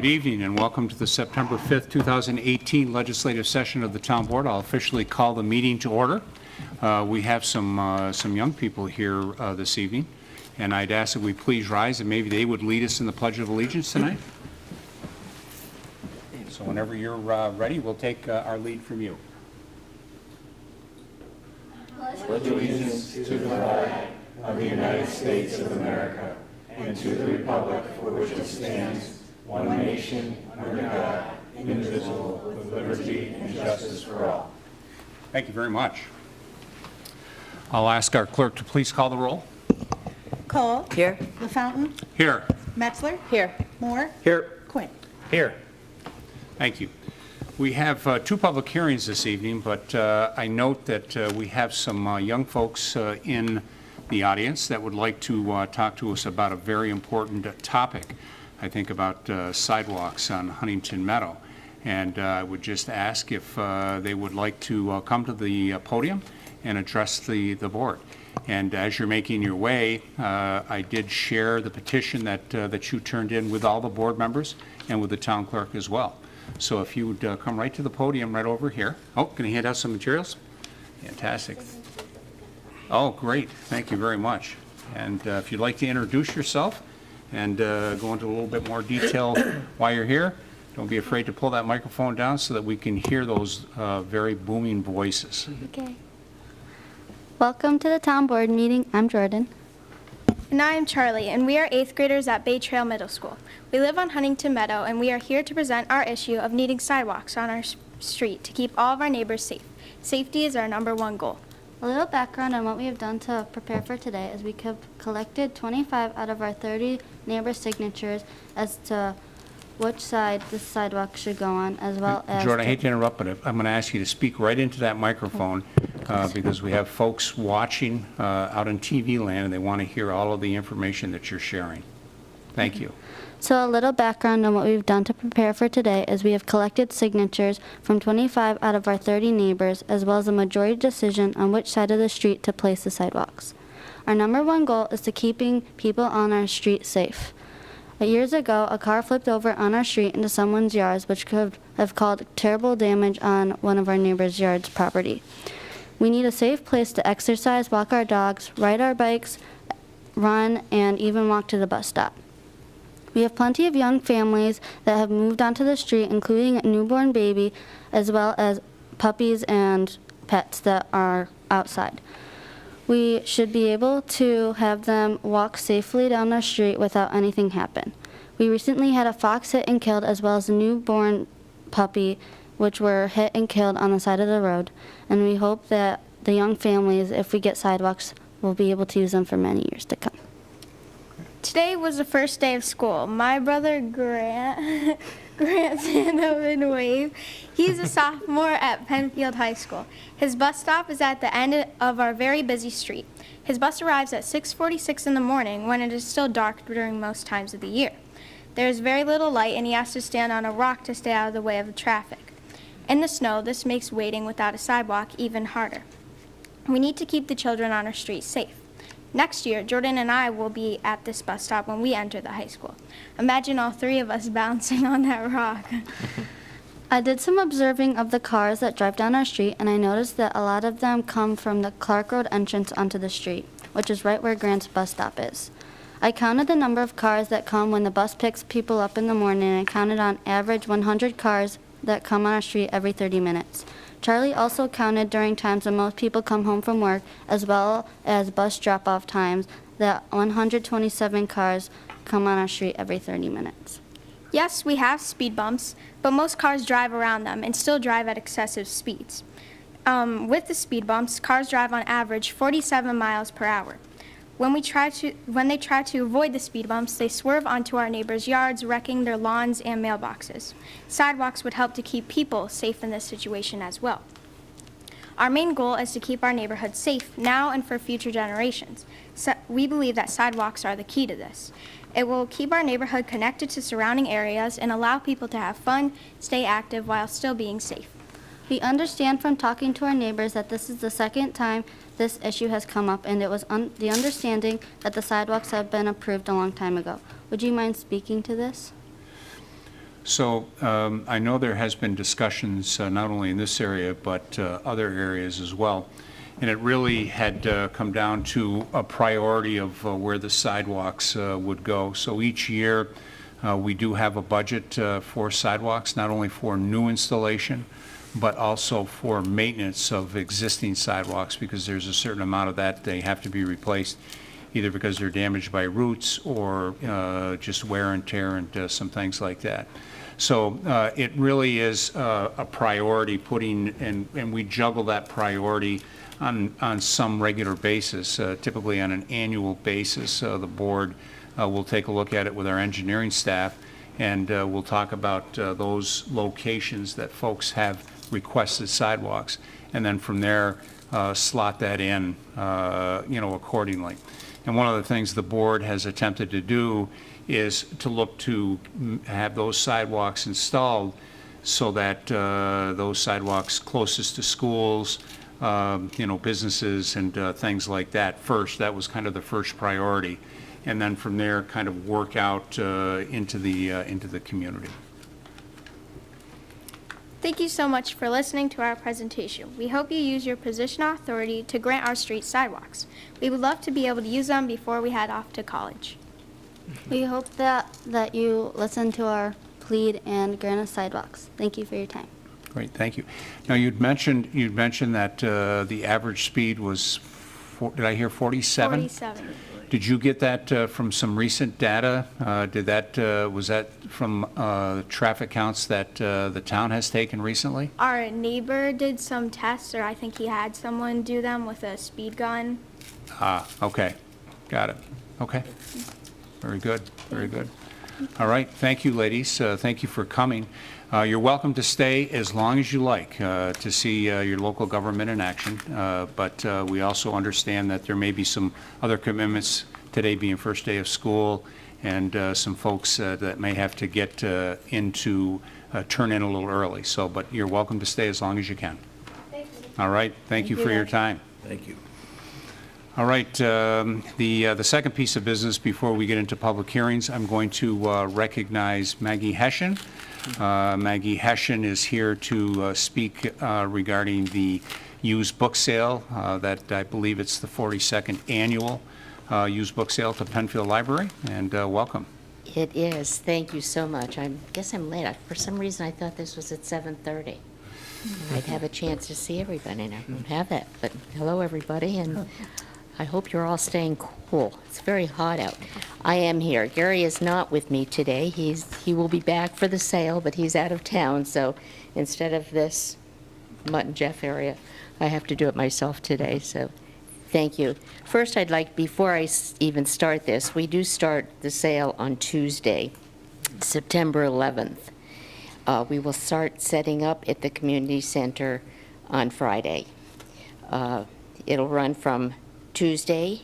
Good evening and welcome to the September 5th, 2018 legislative session of the Town Board. I'll officially call the meeting to order. We have some young people here this evening, and I'd ask that we please rise and maybe they would lead us in the Pledge of Allegiance tonight. So whenever you're ready, we'll take our lead from you. Pledge allegiance to the flag of the United States of America and to the republic for which it stands, one nation, under God, indivisible, with liberty and justice for all. Thank you very much. I'll ask our clerk to please call the roll. Cole. Here. LaFountain. Here. Metzler. Here. Moore. Here. Quinn. Here. Thank you. We have two public hearings this evening, but I note that we have some young folks in the audience that would like to talk to us about a very important topic, I think about sidewalks on Huntington Meadow. And I would just ask if they would like to come to the podium and address the board. And as you're making your way, I did share the petition that you turned in with all the board members and with the town clerk as well. So if you would come right to the podium right over here. Oh, can you hand out some materials? Fantastic. Oh, great. Thank you very much. And if you'd like to introduce yourself and go into a little bit more detail why you're here, don't be afraid to pull that microphone down so that we can hear those very booming voices. Okay. Welcome to the town board meeting. I'm Jordan. And I am Charlie, and we are 8th graders at Bay Trail Middle School. We live on Huntington Meadow, and we are here to present our issue of needing sidewalks on our street to keep all of our neighbors safe. Safety is our #1 goal. A little background on what we have done to prepare for today is we have collected 25 out of our 30 neighbor signatures as to which side the sidewalk should go on, as well as... Jordan, I hate to interrupt, but I'm going to ask you to speak right into that microphone because we have folks watching out in TV land and they want to hear all of the information that you're sharing. Thank you. So a little background on what we've done to prepare for today is we have collected signatures from 25 out of our 30 neighbors, as well as a majority decision on which side of the street to place the sidewalks. Our #1 goal is to keeping people on our street safe. Years ago, a car flipped over on our street into someone's yards, which could have caused terrible damage on one of our neighbor's yard's property. We need a safe place to exercise, walk our dogs, ride our bikes, run, and even walk to the bus stop. We have plenty of young families that have moved onto the street, including a newborn baby, as well as puppies and pets that are outside. We should be able to have them walk safely down our street without anything happen. We recently had a fox hit and killed, as well as a newborn puppy, which were hit and killed on the side of the road. And we hope that the young families, if we get sidewalks, will be able to use them for many years to come. Today was the first day of school. My brother Grant stand up and wave. He's a sophomore at Penfield High School. His bus stop is at the end of our very busy street. His bus arrives at 6:46 in the morning when it is still dark during most times of the year. There is very little light and he has to stand on a rock to stay out of the way of the traffic. In the snow, this makes waiting without a sidewalk even harder. We need to keep the children on our street safe. Next year, Jordan and I will be at this bus stop when we enter the high school. Imagine all 3 of us bouncing on that rock. I did some observing of the cars that drive down our street, and I noticed that a lot of them come from the Clark Road entrance onto the street, which is right where Grant's bus stop is. I counted the number of cars that come when the bus picks people up in the morning, and I counted on average 100 cars that come on our street every 30 minutes. Charlie also counted during times when most people come home from work, as well as bus drop-off times, that 127 cars come on our street every 30 minutes. Yes, we have speed bumps, but most cars drive around them and still drive at excessive speeds. With the speed bumps, cars drive on average 47 miles per hour. When they try to avoid the speed bumps, they swerve onto our neighbors' yards, wrecking their lawns and mailboxes. Sidewalks would help to keep people safe in this situation as well. Our main goal is to keep our neighborhood safe now and for future generations. So we believe that sidewalks are the key to this. It will keep our neighborhood connected to surrounding areas and allow people to have fun, stay active while still being safe. We understand from talking to our neighbors that this is the second time this issue has come up, and it was the understanding that the sidewalks have been approved a long time ago. Would you mind speaking to this? So I know there has been discussions not only in this area, but other areas as well. And it really had come down to a priority of where the sidewalks would go. So each year, we do have a budget for sidewalks, not only for new installation, but also for maintenance of existing sidewalks, because there's a certain amount of that they have to be replaced, either because they're damaged by roots or just wear and tear and some things like that. So it really is a priority and we juggle that priority on some regular basis, typically on an annual basis. The board will take a look at it with our engineering staff, and we'll talk about those locations that folks have requested sidewalks, and then from there slot that in, accordingly. And one of the things the board has attempted to do is to look to have those sidewalks installed so that those sidewalks closest to schools, businesses and things like that first. That was kind of the first priority. And then from there, kind of work out into the community. Thank you so much for listening to our presentation. We hope you use your position of authority to grant our street sidewalks. We would love to be able to use them before we head off to college. We hope that you listen to our plead and grant us sidewalks. Thank you for your time. Great, thank you. Now, you'd mentioned that the average speed was, did I hear 47? 47. Did you get that from some recent data? Was that from traffic counts that the town has taken recently? Our neighbor did some tests, or I think he had someone do them with a speed gun. Ah, okay, got it. Okay, very good, very good. All right, thank you, ladies. Thank you for coming. You're welcome to stay as long as you like to see your local government in action, but we also understand that there may be some other commitments, today being first day of school, and some folks that may have to get turn in a little early. So, but you're welcome to stay as long as you can. Thank you. All right, thank you for your time. Thank you. All right, the second piece of business before we get into public hearings, I'm going to recognize Maggie Hessian. Maggie Hessian is here to speak regarding the used book sale that I believe it's the 42nd annual used book sale to Penfield Library, and welcome. It is. Thank you so much. I guess I'm late. For some reason, I thought this was at 7:30. I'd have a chance to see everybody, and I won't have that. But hello, everybody, and I hope you're all staying cool. It's very hot out. I am here. Gary is not with me today. He will be back for the sale, but he's out of town, so instead of this Mutt and Jeff area, I have to do it myself today, so thank you. First, I'd like, before I even start this, we do start the sale on Tuesday, September 11th. We will start setting up at the community center on Friday. It'll run from Tuesday,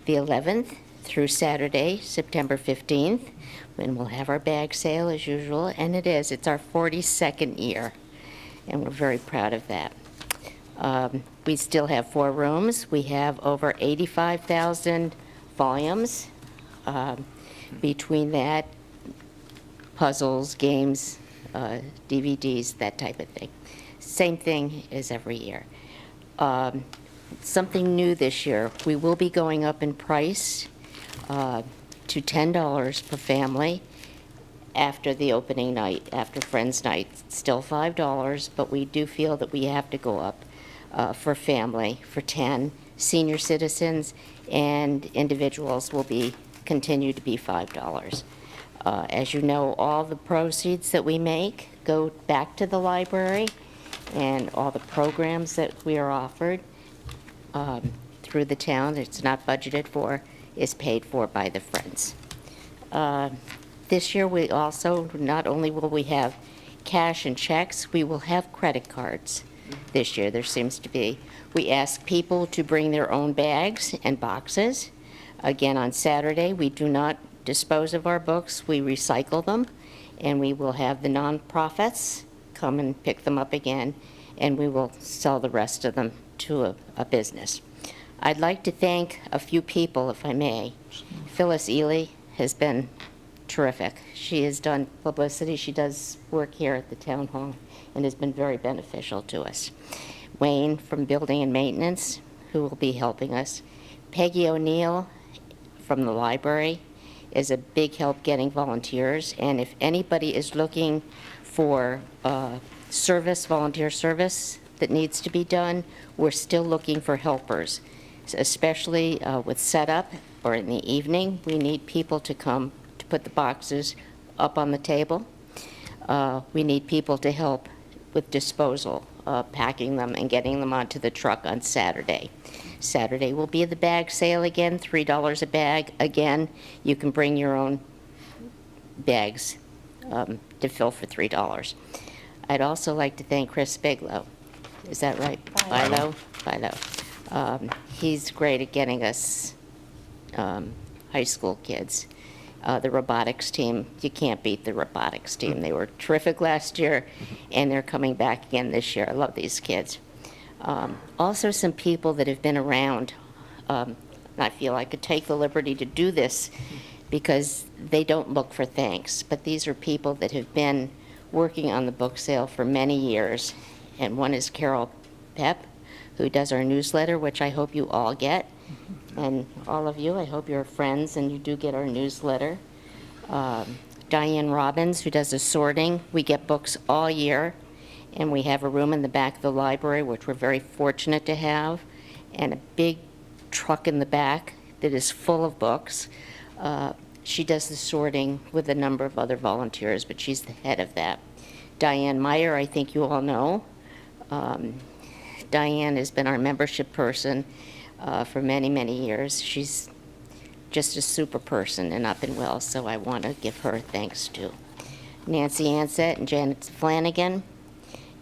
the 11th, through Saturday, September 15th, when we'll have our bag sale as usual, and it's our 42nd year, and we're very proud of that. We still have 4 rooms. We have over 85,000 volumes. Between that, puzzles, games, DVDs, that type of thing. Same thing as every year. Something new this year, we will be going up in price to $10 per family after the opening night, after Friends Night. Still $5, but we do feel that we have to go up for family for 10. Senior citizens and individuals will continue to be $5. As you know, all the proceeds that we make go back to the library, and all the programs that we are offered through the town, it's not budgeted for, is paid for by the Friends. This year, we also, not only will we have cash and checks, we will have credit cards. This year, there seems to be. We ask people to bring their own bags and boxes. Again, on Saturday, we do not dispose of our books, we recycle them, and we will have the nonprofits come and pick them up again, and we will sell the rest of them to a business. I'd like to thank a few people, if I may. Phyllis Ely has been terrific. She has done publicity. She does work here at the town hall and has been very beneficial to us. Wayne from Building and Maintenance, who will be helping us. Peggy O'Neill from the library is a big help getting volunteers. And if anybody is looking for service, volunteer service that needs to be done, we're still looking for helpers, especially with setup or in the evening. We need people to come to put the boxes up on the table. We need people to help with disposal, packing them and getting them onto the truck on Saturday. Saturday will be the bag sale again, $3 a bag. Again, you can bring your own bags to fill for $3. I'd also like to thank Chris Biglow. Is that right? Bilo. He's great at getting us high school kids. The robotics team, you can't beat the robotics team. They were terrific last year, and they're coming back again this year. I love these kids. Also, some people that have been around. I feel I could take the liberty to do this because they don't look for thanks, but these are people that have been working on the book sale for many years. And one is Carol Pepp, who does our newsletter, which I hope you all get. And all of you, I hope you're friends and you do get our newsletter. Diane Robbins, who does the sorting. We get books all year, and we have a room in the back of the library, which we're very fortunate to have, and a big truck in the back that is full of books. She does the sorting with a number of other volunteers, but she's the head of that. Diane Meyer, I think you all know. Diane has been our membership person for many, many years. She's just a super person and up and well, so I want to give her thanks too. Nancy Ansett and Janet Flanagan,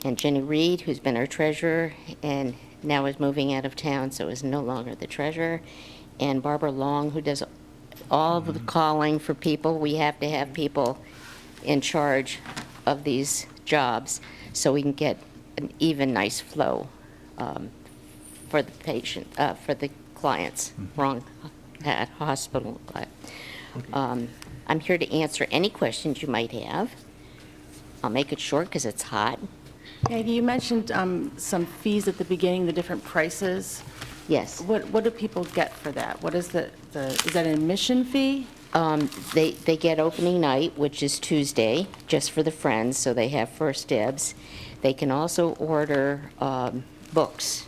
and Jenny Reed, who's been our treasurer and now is moving out of town, so is no longer the treasurer, and Barbara Long, who does all of the calling for people. We have to have people in charge of these jobs so we can get an even nice flow for the patient, for the clients, wrong at hospital. I'm here to answer any questions you might have. I'll make it short because it's hot. Peggy, you mentioned some fees at the beginning, the different prices. Yes. What do people get for that? What is is that an admission fee? They get opening night, which is Tuesday, just for the friends, so they have first dibs. They can also order books.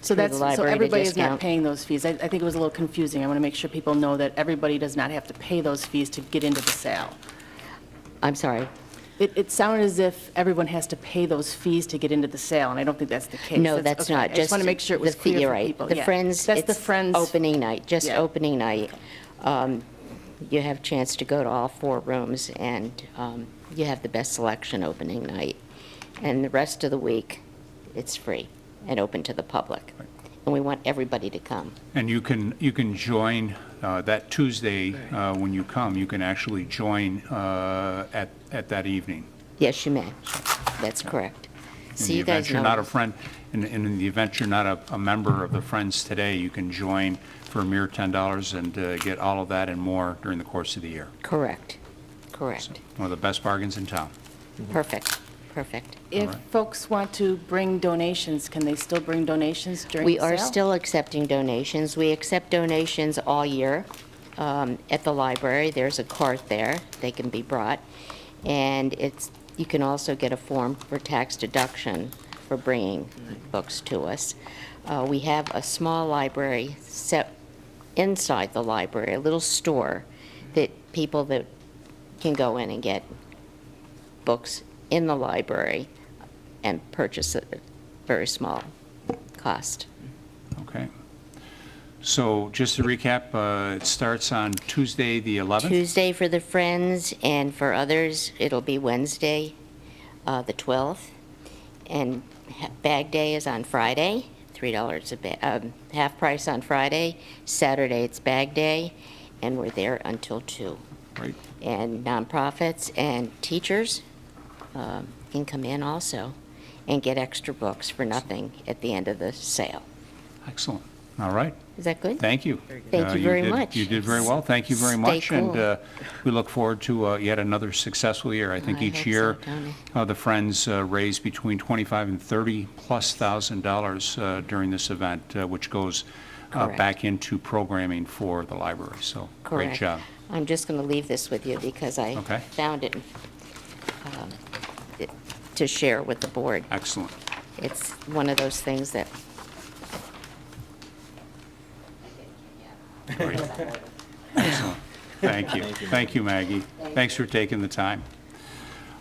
So through the that's, so library at a everybody is not discount. paying those fees. I think it was a little confusing. I want to make sure people know that everybody does not have to pay those fees to get into the sale. I'm sorry. It sounded as if everyone has to pay those fees to get into the sale, and I don't think that's the case. No, that's okay. not. I just want to make sure it was the- clear you're for right. people. The Yeah. Friends, That's the it's Friends. opening night, just Yeah. opening night. You have a chance to go to all 4 rooms, and you have the best selection opening night. And the rest of the week, it's free and open to the public. And we want everybody to come. And you can join that Tuesday when you come. You can actually join at that evening. Yes, you may. That's correct. In So the you event guys you're know. not a friend, and in the event you're not a member of the Friends today, you can join for a mere $10 and get all of that and more during the course of the year. Correct. Correct. One of the best bargains in town. Perfect. Perfect. If right. folks want to bring donations, can they still bring donations during the We sale? are still accepting donations. We accept donations all year at the library. There's a cart there. They can be brought. And you can also get a form for tax deduction for bringing books to us. We have a small library set inside the library, a little store that people that can go in and get books in the library and purchase at a very small cost. Okay. So just to recap, it starts on Tuesday, the 11th? Tuesday for the Friends, and for others, it'll be Wednesday, the 12th. And Bag Day is on Friday, $3 a bag, half price on Friday. Saturday, it's Bag Day, and we're there until 2. Right. And nonprofits and teachers can come in also and get extra books for nothing at the end of the sale. Excellent. All right. Is that good? Thank you. Thank you very much. You did very well. Thank you very Stay much. cool. And we look forward to yet another successful year. I think I each hope year so, Tony. the Friends raise between $25,000 and $30,000+ during this event, which goes Correct. back into programming for the library. So great Correct. job. I'm just going to leave this with you because I Okay. found it to share with the board. Excellent. It's one of those things that, Great. Excellent. Thank you. Thank you, Maggie. Thanks for taking the time.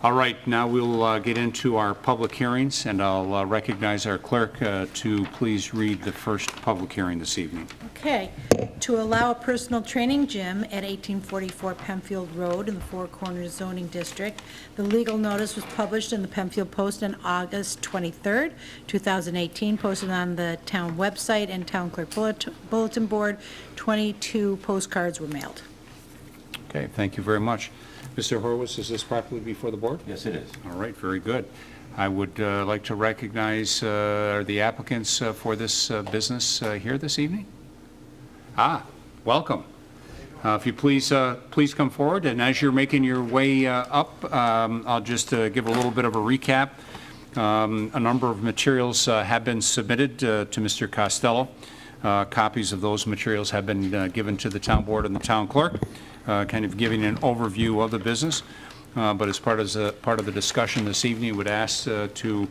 All right, now we'll get into our public hearings, and I'll recognize our clerk to please read the first public hearing this evening. Okay. To allow a personal training gym at 1844 Penfield Road in the Four Corners zoning district. The legal notice was published in the Penfield Post on August 23rd, 2018, posted on the town website and town clerk bulletin board. 22 postcards were mailed. Okay, thank you very much. Mr. Horowitz, is this properly before the board? Yes, it is. All right, very good. I would like to recognize the applicants for this business here this evening. Welcome. If you please come forward, and as you're making your way up, I'll just give a little bit of a recap. A number of materials have been submitted to Mr. Costello. Copies of those materials have been given to the town board and the town clerk, kind of giving an overview of the business. But as part of the discussion this evening, would ask to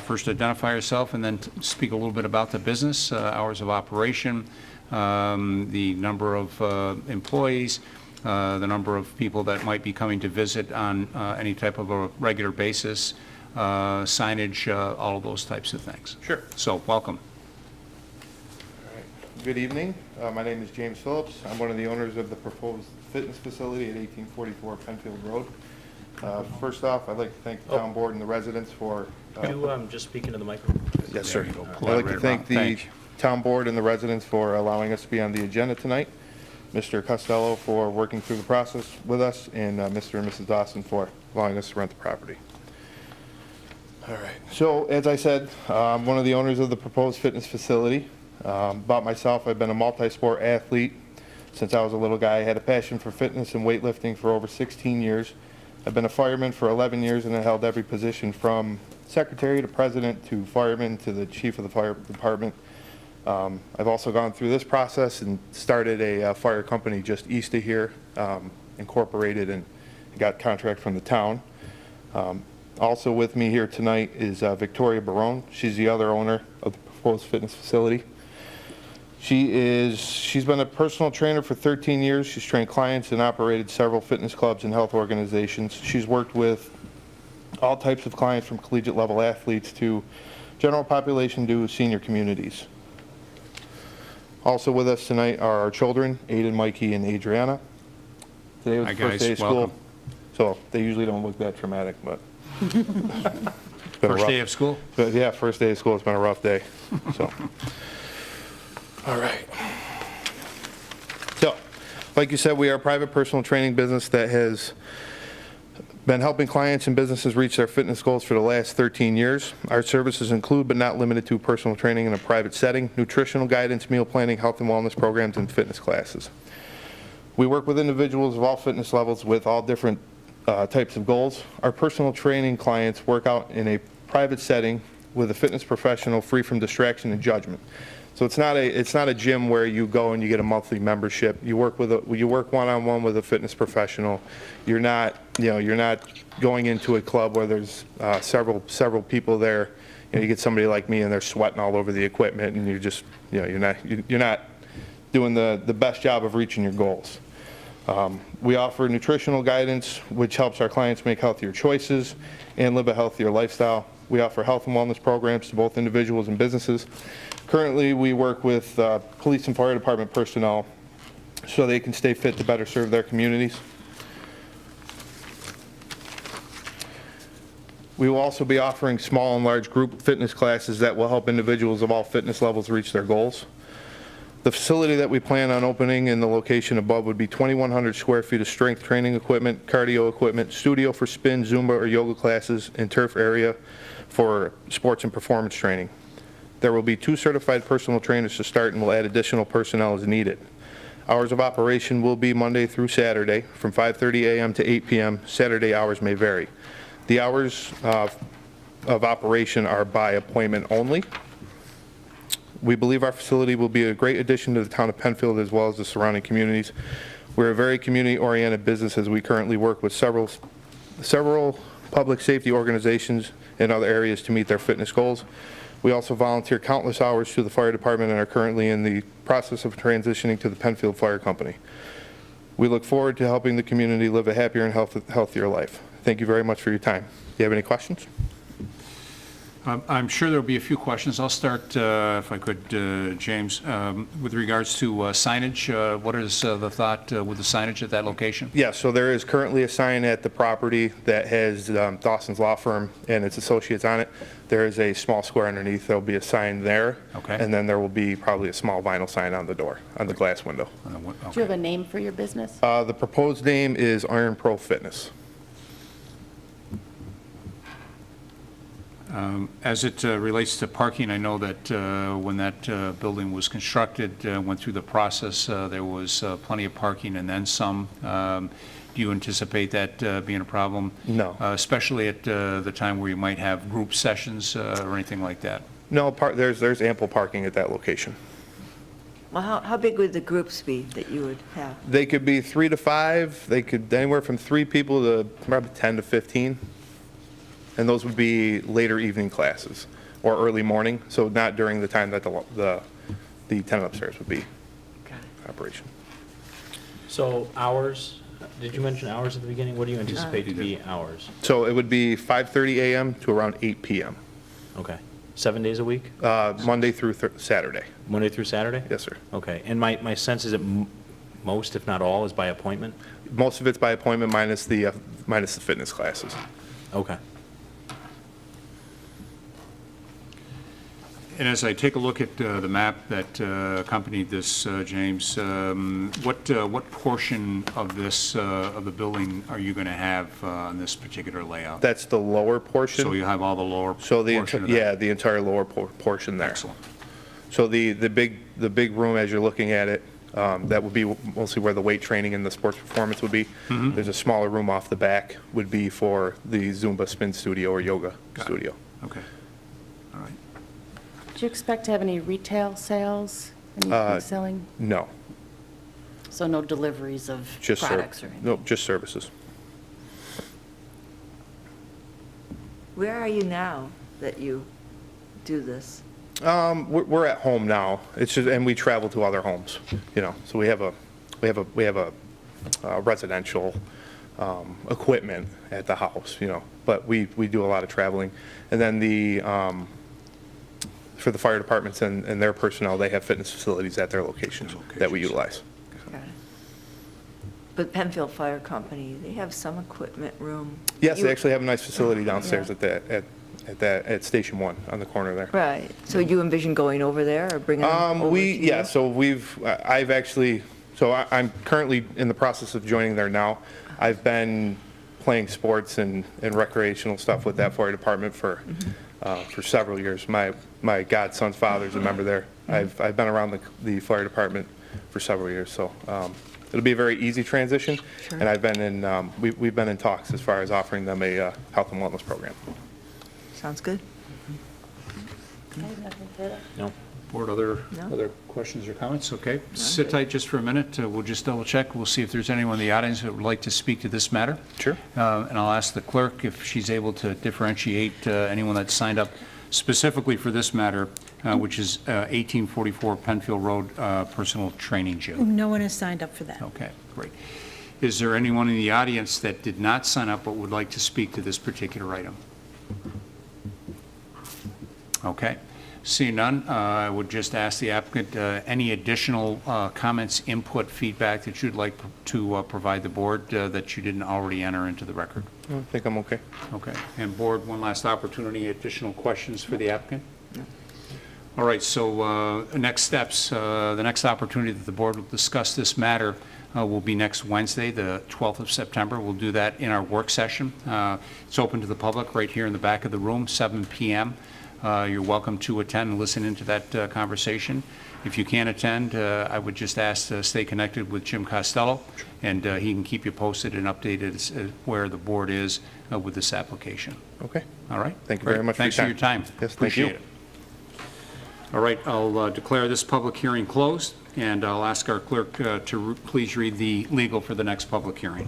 first identify yourself and then speak a little bit about the business, hours of operation, the number of employees, the number of people that might be coming to visit on any type of a regular basis, signage, all of those types of things. Sure. So, welcome. Good evening. My name is James Phillips. I'm one of the owners of the proposed fitness facility at 1844 Penfield Road. First off, I'd like to thank the town board and the residents for... Could you just speak into the microphone? Yes, There sir. you go. I'd Pull that like to right thank around. the Thank you. town board and the residents for allowing us to be on the agenda tonight, Mr. Costello for working through the process with us, and Mr. and Mrs. Dawson for allowing us to rent the property. All right. So, as I said, I'm one of the owners of the proposed fitness facility. About myself, I've been a multi-sport athlete since I was a little guy. I had a passion for fitness and weightlifting for over 16 years. I've been a fireman for 11 years, and I held every position from secretary to president to fireman to the chief of the fire department. I've also gone through this process and started a fire company just east of here, incorporated and got contract from the town. Also with me here tonight is Victoria Barone. She's the other owner of the proposed fitness facility. She's been a personal trainer for 13 years. She's trained clients and operated several fitness clubs and health organizations. She's worked with all types of clients from collegiate level athletes to general population to senior communities. Also with us tonight are our children, Aiden, Mikey, and Adriana. Today was Hi, the first guys. day of school, Welcome. so they usually don't look that traumatic, but it's been a First rough- day of school? but yeah, first day of school. It's been a rough day. So, all right. So, like you said, we are a private personal training business that has been helping clients and businesses reach their fitness goals for the last 13 years. Our services include, but not limited to, personal training in a private setting, nutritional guidance, meal planning, health and wellness programs, and fitness classes. We work with individuals of all fitness levels with all different types of goals. Our personal training clients work out in a private setting with a fitness professional free from distraction and judgment. So it's not a gym where you go and you get a monthly membership. You work one-on-one with a fitness professional. You're not going into a club where there's several people there. You get somebody like me and they're sweating all over the equipment, and you're not doing the best job of reaching your goals. We offer nutritional guidance, which helps our clients make healthier choices and live a healthier lifestyle. We offer health and wellness programs to both individuals and businesses. Currently, we work with police and fire department personnel so they can stay fit to better serve their communities. We will also be offering small and large group fitness classes that will help individuals of all fitness levels reach their goals. The facility that we plan on opening in the location above would be 2,100 square feet of strength training equipment, cardio equipment, studio for spin, Zumba, or yoga classes, and turf area for sports and performance training. There will be 2 certified personal trainers to start, and we'll add additional personnel as needed. Hours of operation will be Monday through Saturday from 5:30 a.m. to 8 p.m. Saturday hours may vary. The hours of operation are by appointment only. We believe our facility will be a great addition to the town of Penfield as well as the surrounding communities. We're a very community-oriented business as we currently work with several public safety organizations in other areas to meet their fitness goals. We also volunteer countless hours to the fire department and are currently in the process of transitioning to the Penfield Fire Company. We look forward to helping the community live a happier and healthier life. Thank you very much for your time. Do you have any questions? I'm sure there'll be a few questions. I'll start, if I could, James, with regards to signage. What is the thought with the signage at that location? Yeah, so there is currently a sign at the property that has Dawson's Law Firm and its associates on it. There is a small square underneath. There'll be a sign there. Okay. And then there will be probably a small vinyl sign on the door, on the glass window. Do you have a name for your business? The proposed name is Iron Pro Fitness. As it relates to parking, I know that when that building was constructed, went through the process, there was plenty of parking and then some. Do you anticipate that being a problem? No. Especially at the time where you might have group sessions or anything like that? No, there's ample parking at that location. Well, how big would the groups be that you would have? They could be 3 to 5. They could anywhere from 3 people to probably 10 to 15. And those would be later evening classes or early morning, so not during the time that the tenant upstairs would be operation. So hours, did you mention hours at the beginning? What do you anticipate to be hours? So it would be 5:30 a.m. to around 8 p.m. Okay. 7 days a week? Monday through Saturday. Monday through Saturday? Yes, sir. Okay. And my sense is that most, if not all, is by appointment? Most of it's by appointment minus the fitness classes. Okay. And as I take a look at the map that accompanied this, James, what portion of this, of the building are you going to have on this particular layout? That's the lower portion. So you have all the lower So portion of that? the entire lower portion there. Excellent. So the big room, as you're looking at it, that would be mostly where the weight training and the sports performance would be. Mm-hmm. There's a smaller room off the back, would be for the Zumba spin studio or yoga studio. Okay. All right. Do you expect to have any retail sales? Any selling? No, So no deliveries of just products or anything? no, just services. Where are you now that you do this? We're at home now. It's just, and we travel to other homes, so we have a residential equipment at the house, but we do a lot of traveling. And then for the fire departments and their personnel, they have fitness facilities at their locations that we utilize. Got it. But Penfield Fire Company, they have some equipment room? Yes, You- they actually have a nice facility downstairs Yeah. at Station 1 on the corner there. Right, so you envision going over there or bringing them over to you? Yeah, so I've actually, I'm currently in the process of joining there now. I've been playing sports and recreational stuff with that fire department for several years. My godson's father is a member there. I've been around the fire department for several years, so it'll be a very easy transition. Sure. And I've been in, we've been in talks as far as offering them a health and wellness program. Sounds good. No? Board, other No. questions or comments? Okay. Sit tight just for a minute. We'll just double check. We'll see if there's anyone in the audience that would like to speak to this matter. Sure. And I'll ask the clerk if she's able to differentiate anyone that signed up specifically for this matter, which is 1844 Penfield Road Personal Training Gym. No one has signed up for that. Okay, great. Is there anyone in the audience that did not sign up but would like to speak to this particular item? Okay. Seeing none, I would just ask the applicant, any additional comments, input, feedback that you'd like to provide the board that you didn't already enter into the record? I think I'm okay. Okay. And board, one last opportunity, additional questions for the applicant? All right, so next steps, the next opportunity that the board will discuss this matter will be next Wednesday, the 12th of September. We'll do that in our work session. It's open to the public right here in the back of the room, 7 p.m. you're welcome to attend and listen into that conversation. If you can't attend, I would just ask to stay connected with Jim Costello, and he can keep you posted and updated as where the board is with this application. Okay. All right? Thank you very much for your Thanks for your time. Yes, thank you. Appreciate it. All right, I'll declare this public hearing closed, and I'll ask our clerk to please read the legal for the next public hearing.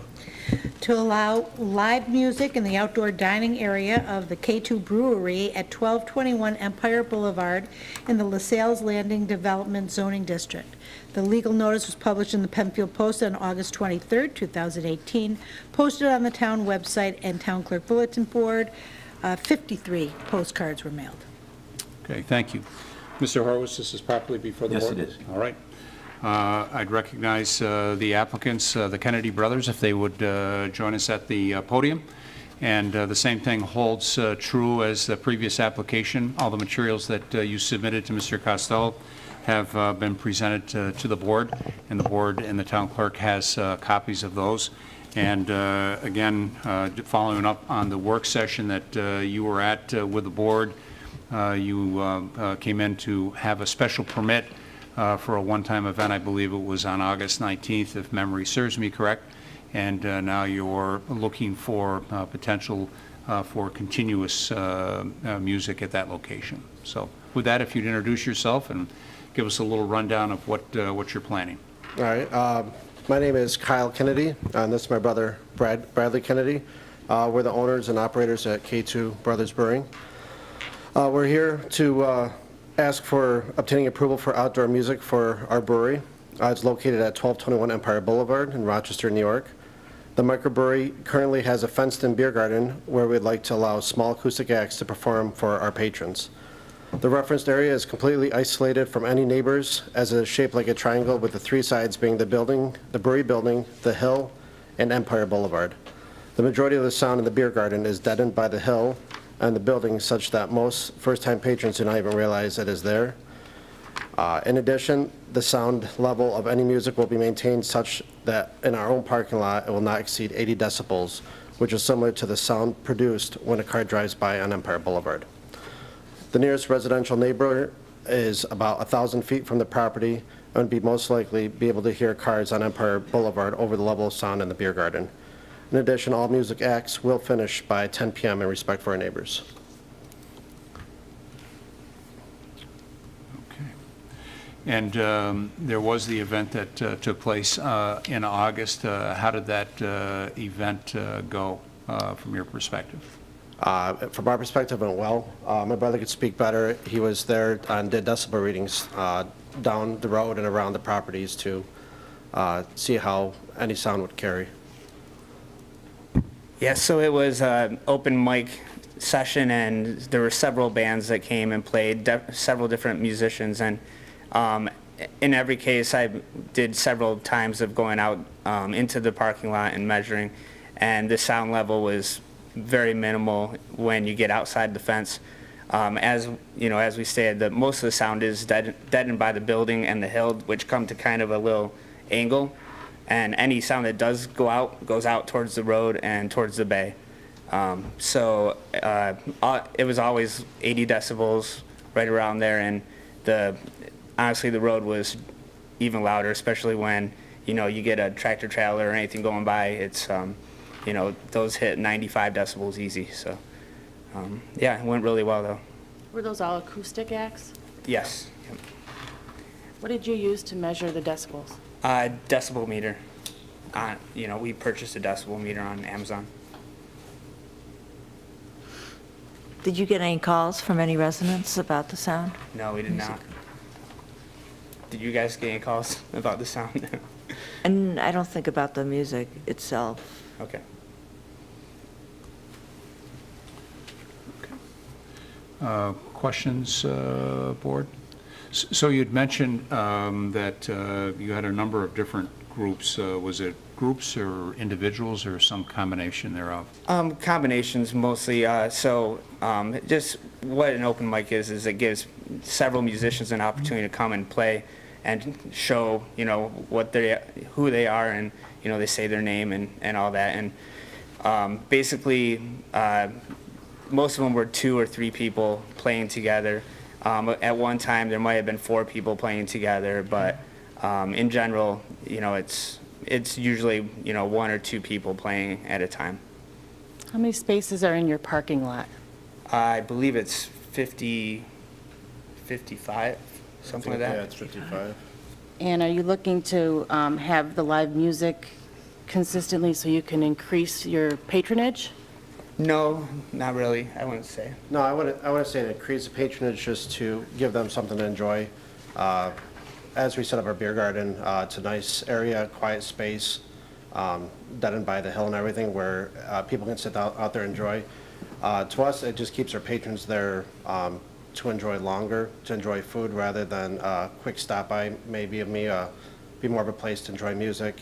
To allow live music in the outdoor dining area of the K2 Brewery at 1221 Empire Boulevard in the LaSalle's Landing Development Zoning District. The legal notice was published in the Penfield Post on August 23, 2018, posted on the town website and town clerk bulletin board. 53 postcards were mailed. Okay, thank you. Mr. Horowitz, this is properly before the board? Yes, it is. All right. I'd recognize the applicants, the Kennedy brothers, if they would join us at the podium. And the same thing holds true as the previous application. All the materials that you submitted to Mr. Costello have been presented to the board, and the board and the town clerk has copies of those. And again, following up on the work session that you were at with the board, you came in to have a special permit for a one-time event. I believe it was on August 19th, if memory serves me correct. And now you're looking for potential for continuous music at that location. So with that, if you'd introduce yourself and give us a little rundown of what you're planning. All right. My name is Kyle Kennedy, and this is my brother, Bradley Kennedy. We're the owners and operators at K2 Brothers Brewing. We're here to ask for obtaining approval for outdoor music for our brewery. It's located at 1221 Empire Boulevard in Rochester, New York. The microbrewery currently has a fenced-in beer garden where we'd like to allow small acoustic acts to perform for our patrons. The referenced area is completely isolated from any neighbors, as it is shaped like a triangle, with the three sides being the building, the brewery building, the hill, and Empire Boulevard. The majority of the sound in the beer garden is deadened by the hill and the building, such that most first-time patrons do not even realize it is there. In addition, the sound level of any music will be maintained such that in our own parking lot, it will not exceed 80 decibels, which is similar to the sound produced when a car drives by on Empire Boulevard. The nearest residential neighbor is about 1,000 feet from the property and would be most likely be able to hear cars on Empire Boulevard over the level of sound in the beer garden. In addition, all music acts will finish by 10 p.m. in respect for our neighbors. Okay. And there was the event that took place in August. How did that event go from your perspective? From our perspective, it went well. My brother could speak better. He was there and did decibel readings down the road and around the properties to see how any sound would carry. Yeah, so it was an open mic session, and there were several bands that came and played, several different musicians, and in every case I did several times of going out into the parking lot and measuring, and the sound level was very minimal when you get outside the fence. As you know, as we stated, most of the sound is deadened by the building and the hill, which come to kind of a little angle. And any sound that does go out goes out towards the road and towards the bay. So it was always 80 decibels right around there, and honestly the road was even louder, especially when you get a tractor trailer or anything going by. It's those hit 95 decibels easy. So yeah, it went really well though. Were those all acoustic acts? Yes. What did you use to measure the decibels? Decibel meter. We purchased a decibel meter on Amazon. Did you get any calls from any residents about the sound? No, we did not. Did you guys get any calls about the sound? And I don't think about the music itself. Okay. Questions, board? So you'd mentioned that you had a number of different groups. Was it groups or individuals or some combination thereof? Combinations mostly. Just what an open mic is it gives several musicians an opportunity to come and play and show, who they are, and, they say their name and all that. And basically, most of them were 2 or 3 people playing together. At one time, there might have been 4 people playing together, but in general, it's usually 1 or 2 people playing at a time. How many spaces are in your parking lot? I believe it's 50, 55, something like that. Yeah, it's 55. And are you looking to have the live music consistently so you can increase your patronage? No, not really, I wouldn't say. No, I want to say to increase the patronage just to give them something to enjoy. As we set up our beer garden, it's a nice area, quiet space, done by the hill and everything, where people can sit out there and enjoy. To us, it just keeps our patrons there to enjoy longer, to enjoy food rather than a quick stop by, maybe of me, be more of a place to enjoy music,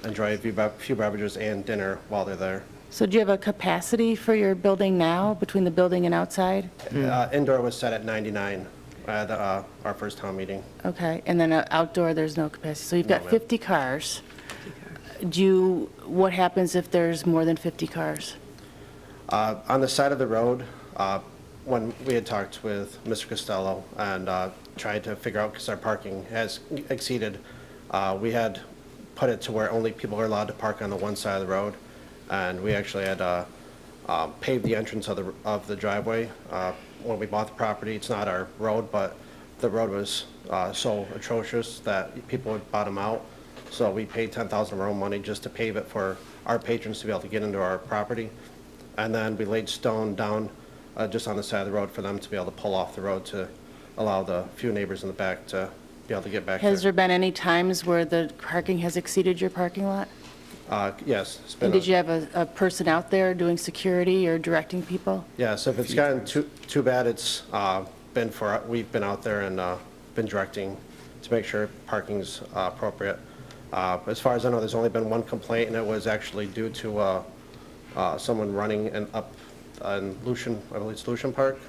enjoy a few beverages and dinner while they're there. So do you have a capacity for your building now, between the building and outside? Indoor was set at 99 at our first town meeting. Okay, and then outdoor, there's no capacity. So you've got No, ma'am. 50 cars. What happens if there's more than 50 cars? On the side of the road, when we had talked with Mr. Costello and tried to figure out, because our parking has exceeded, we had put it to where only people are allowed to park on the one side of the road, and we actually had paved the entrance of the driveway. When we bought the property, it's not our road, but the road was so atrocious that people would bottom out. So we paid $10,000 of our own money just to pave it for our patrons to be able to get into our property. And then we laid stone down just on the side of the road for them to be able to pull off the road to allow the few neighbors in the back to be able to get back there. Has there been any times where the parking has exceeded your parking lot? Yes. It's been And did you have a person out there doing security or directing people? Yes, if it's gotten too bad, it's we've been out there and been directing to make sure parking's appropriate. As far as I know, there's only been one complaint, and it was actually due to someone running up in Lucian, I believe it's Lucian Park.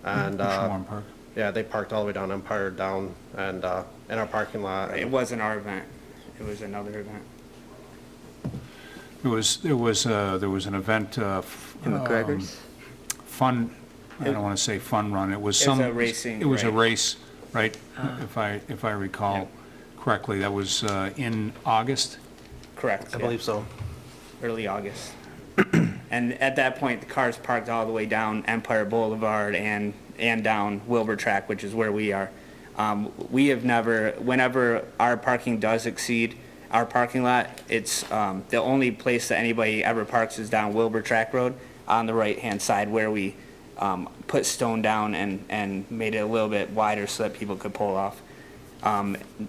And Warren Park. yeah, they parked all the way down Empire down and in our parking lot. It wasn't our event, it was another event. There was an event, McGregor's? fun, I don't want to say fun run, it was It was a racing, It was a right. race, right? If I recall correctly, that was in August? Correct. I yeah. believe so. Early August. And at that point, the cars parked all the way down Empire Boulevard and down Wilbur Track, which is where we are. We have never, whenever our parking does exceed our parking lot, it's the only place that anybody ever parks is down Wilbur Track Road on the right-hand side, where we put stone down and made it a little bit wider so that people could pull off.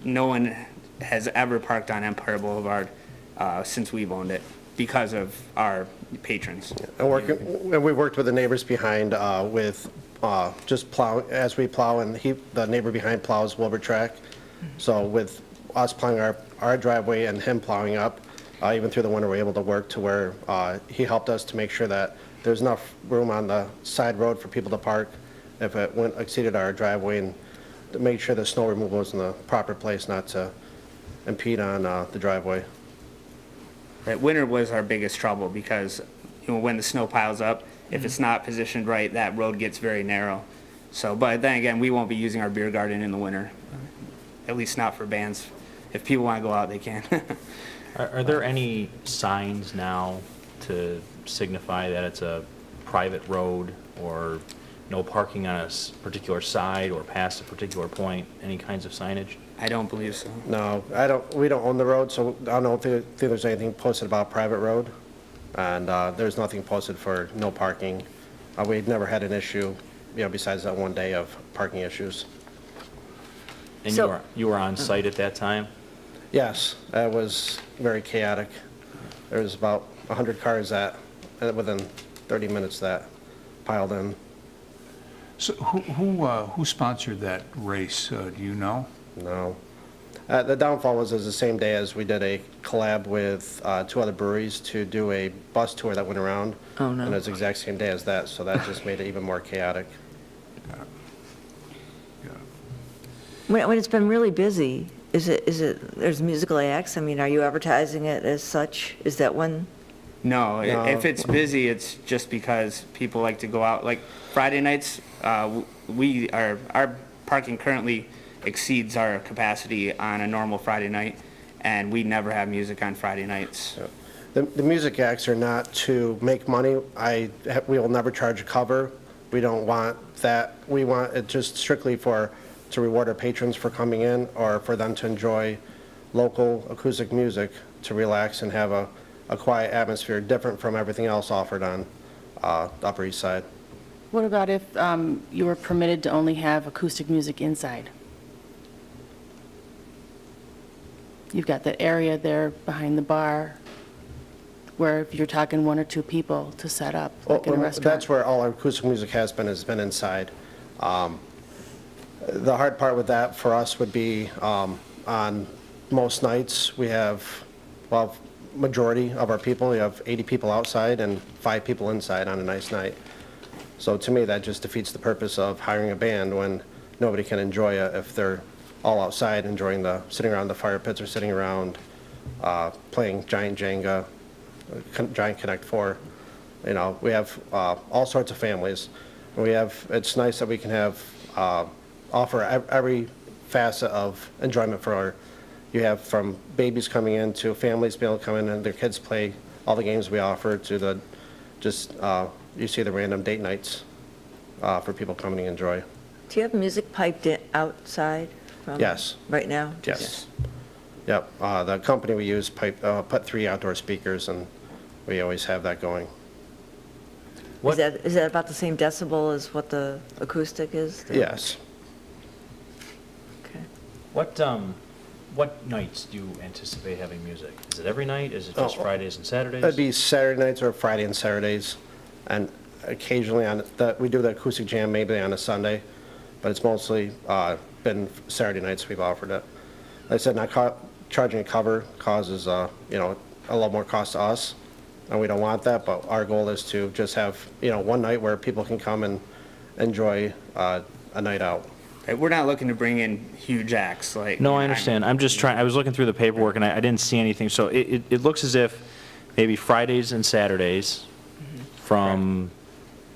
No one has ever parked on Empire Boulevard since we've owned it because of our patrons. And we worked with the neighbors behind with just plow, as we plow, and the neighbor behind plows Wilbur Track. So with us plowing our driveway and him plowing up, even through the winter, we were able to work to where he helped us to make sure that there's enough room on the side road for people to park if it exceeded our driveway, and to make sure the snow removal was in the proper place, not to impede on the driveway. Right, winter was our biggest trouble because when the snow piles up, if it's not positioned right, that road gets very narrow. So, but then again, we won't be using our beer garden in the winter, at least not for bands. If people want to go out, they can. Are there any signs now to signify that it's a private road, or no parking on a particular side or past a particular point? Any kinds of signage? I don't believe so. No, we don't own the road, so I don't think there's anything posted about private road. And there's nothing posted for no parking. We'd never had an issue, besides that one day of parking issues. And So- you were on site at that time? Yes, it was very chaotic. There was about 100 cars within 30 minutes that piled in. So who sponsored that race, do you know? No. The downfall was the same day as we did a collab with 2 other breweries to do a bus tour that went around. Oh, no. And it was the exact same day as that, so that just made it even more chaotic. When it's been really busy, is it, there's musical acts? I mean, are you advertising it as such? Is that when No, No. if it's busy, it's just because people like to go out. Like Friday nights, our parking currently exceeds our capacity on a normal Friday night, and we never have music on Friday nights. The music acts are not to make money. We will never charge a cover. We don't want that. We want it just strictly to reward our patrons for coming in, or for them to enjoy local acoustic music, to relax and have a quiet atmosphere, different from everything else offered on the Upper East Side. What about if you were permitted to only have acoustic music inside? You've got that area there behind the bar where if you're talking 1 or 2 people to set up, like in a restaurant. That's where all our acoustic music has been inside. The hard part with that for us would be on most nights, we have, well, majority of our people, we have 80 people outside and 5 people inside on a nice night. So to me, that just defeats the purpose of hiring a band when nobody can enjoy it if they're all outside enjoying sitting around the fire pits, or sitting around playing giant Jenga, giant Connect 4. You know, we have all sorts of families. It's nice that we can offer every facet of enjoyment you have, from babies coming in to families being able to come in and their kids play all the games we offer, to you see the random date nights for people coming to enjoy. Do you have music piped in outside from? Yes. Right now? Yes. Yep. The company we use put 3 outdoor speakers, and we always have that going. Is that about the same decibel as what the acoustic is? Yes. Okay. What nights do you anticipate having music? Is it every night? Is it just Fridays and Saturdays? It'd be Saturday nights or Friday and Saturdays, and occasionally we do the acoustic jam maybe on a Sunday, but it's mostly been Saturday nights we've offered it. Like I said, not charging a cover causes a lot more cost to us, and we don't want that. But our goal is to just have one night where people can come and enjoy a night out. We're not looking to bring in huge acts. No, I understand. I'm just trying, I was looking through the paperwork and I didn't see anything. So it looks as if maybe Fridays and Saturdays from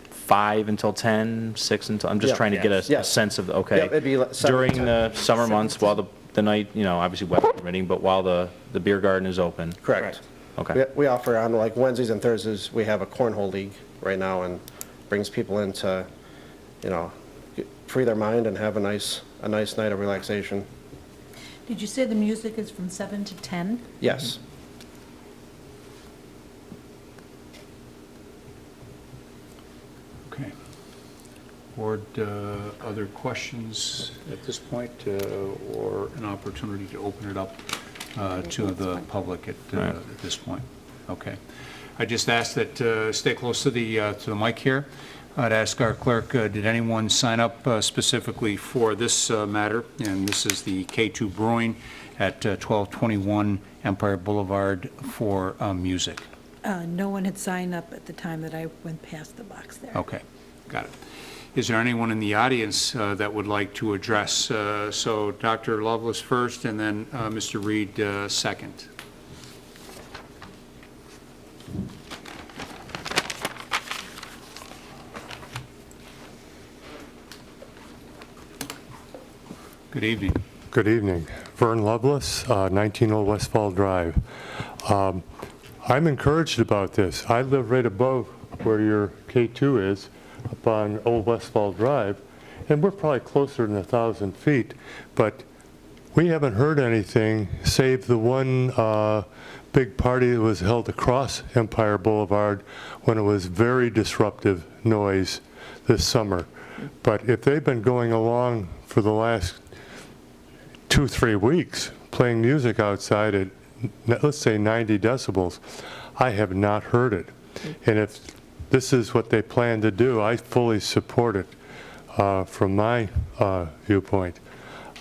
5 until 10, 6 until, I'm just trying to get a sense of, okay. Yep, it'd be 7 to During 10. the summer months, while the night, obviously weather permitting, but while the beer garden is open. Correct. Okay. We offer on like Wednesdays and Thursdays, we have a cornhole league right now, and brings people in to, free their mind and have a nice night of relaxation. Did you say the music is from 7 to 10? Yes. Okay. Board, other questions at this point, or an opportunity to open it up to the public at this point? Okay. I just ask that stay close to the mic here. I'd ask our clerk, did anyone sign up specifically for this matter? And this is the K2 Brewing at 1221 Empire Boulevard for music. No one had signed up at the time that I went past the box there. Okay, got it. Is there anyone in the audience that would like to address? So Dr. Lovelace first, and then Mr. Reed second. Good evening. Good evening. Vern Lovelace, 19 Old Westfall Drive. I'm encouraged about this. I live right above where your K2 is, up on Old Westfall Drive, and we're probably closer than 1,000 feet, but we haven't heard anything save the one big party that was held across Empire Boulevard when it was very disruptive noise this summer. But if they've been going along for the last 2-3 weeks playing music outside at, let's say, 90 decibels, I have not heard it. And if this is what they plan to do, I fully support it from my viewpoint.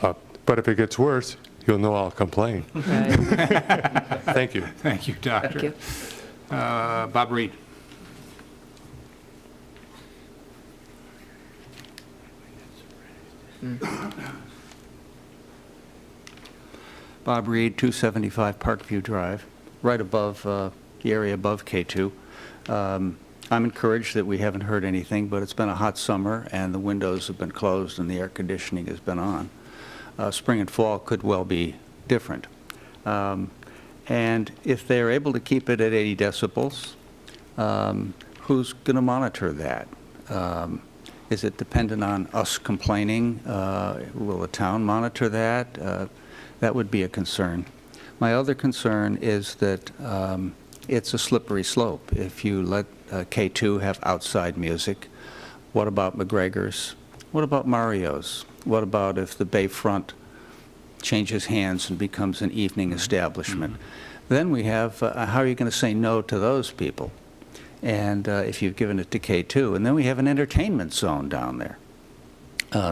But if it gets worse, you'll know I'll complain. Thank you. Thank you, Doctor. Thank you. Bob Reed. Bob Reed, 275 Parkview Drive, right above the area above K2. I'm encouraged that we haven't heard anything, but it's been a hot summer, and the windows have been closed and the air conditioning has been on. Spring and fall could well be different. And if they're able to keep it at 80 decibels, who's going to monitor that? Is it dependent on us complaining? Will the town monitor that? That would be a concern. My other concern is that it's a slippery slope. If you let K2 have outside music, what about McGregor's? What about Mario's? What about if the Bayfront changes hands and becomes an evening establishment? Then we have, how are you going to say no to those people? And if you've given it to K2, and then we have an entertainment zone down there.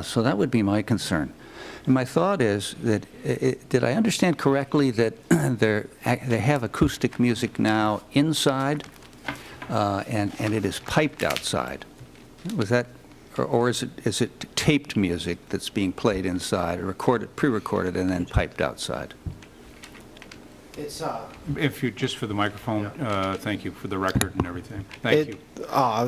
So that would be my concern. And my thought is that, did I understand correctly that they have acoustic music now inside, and it is piped outside? Was that, or is it taped music that's being played inside, or pre-recorded, and then piped outside? It's, If you, just for the microphone, thank you, for the record and everything. Thank you.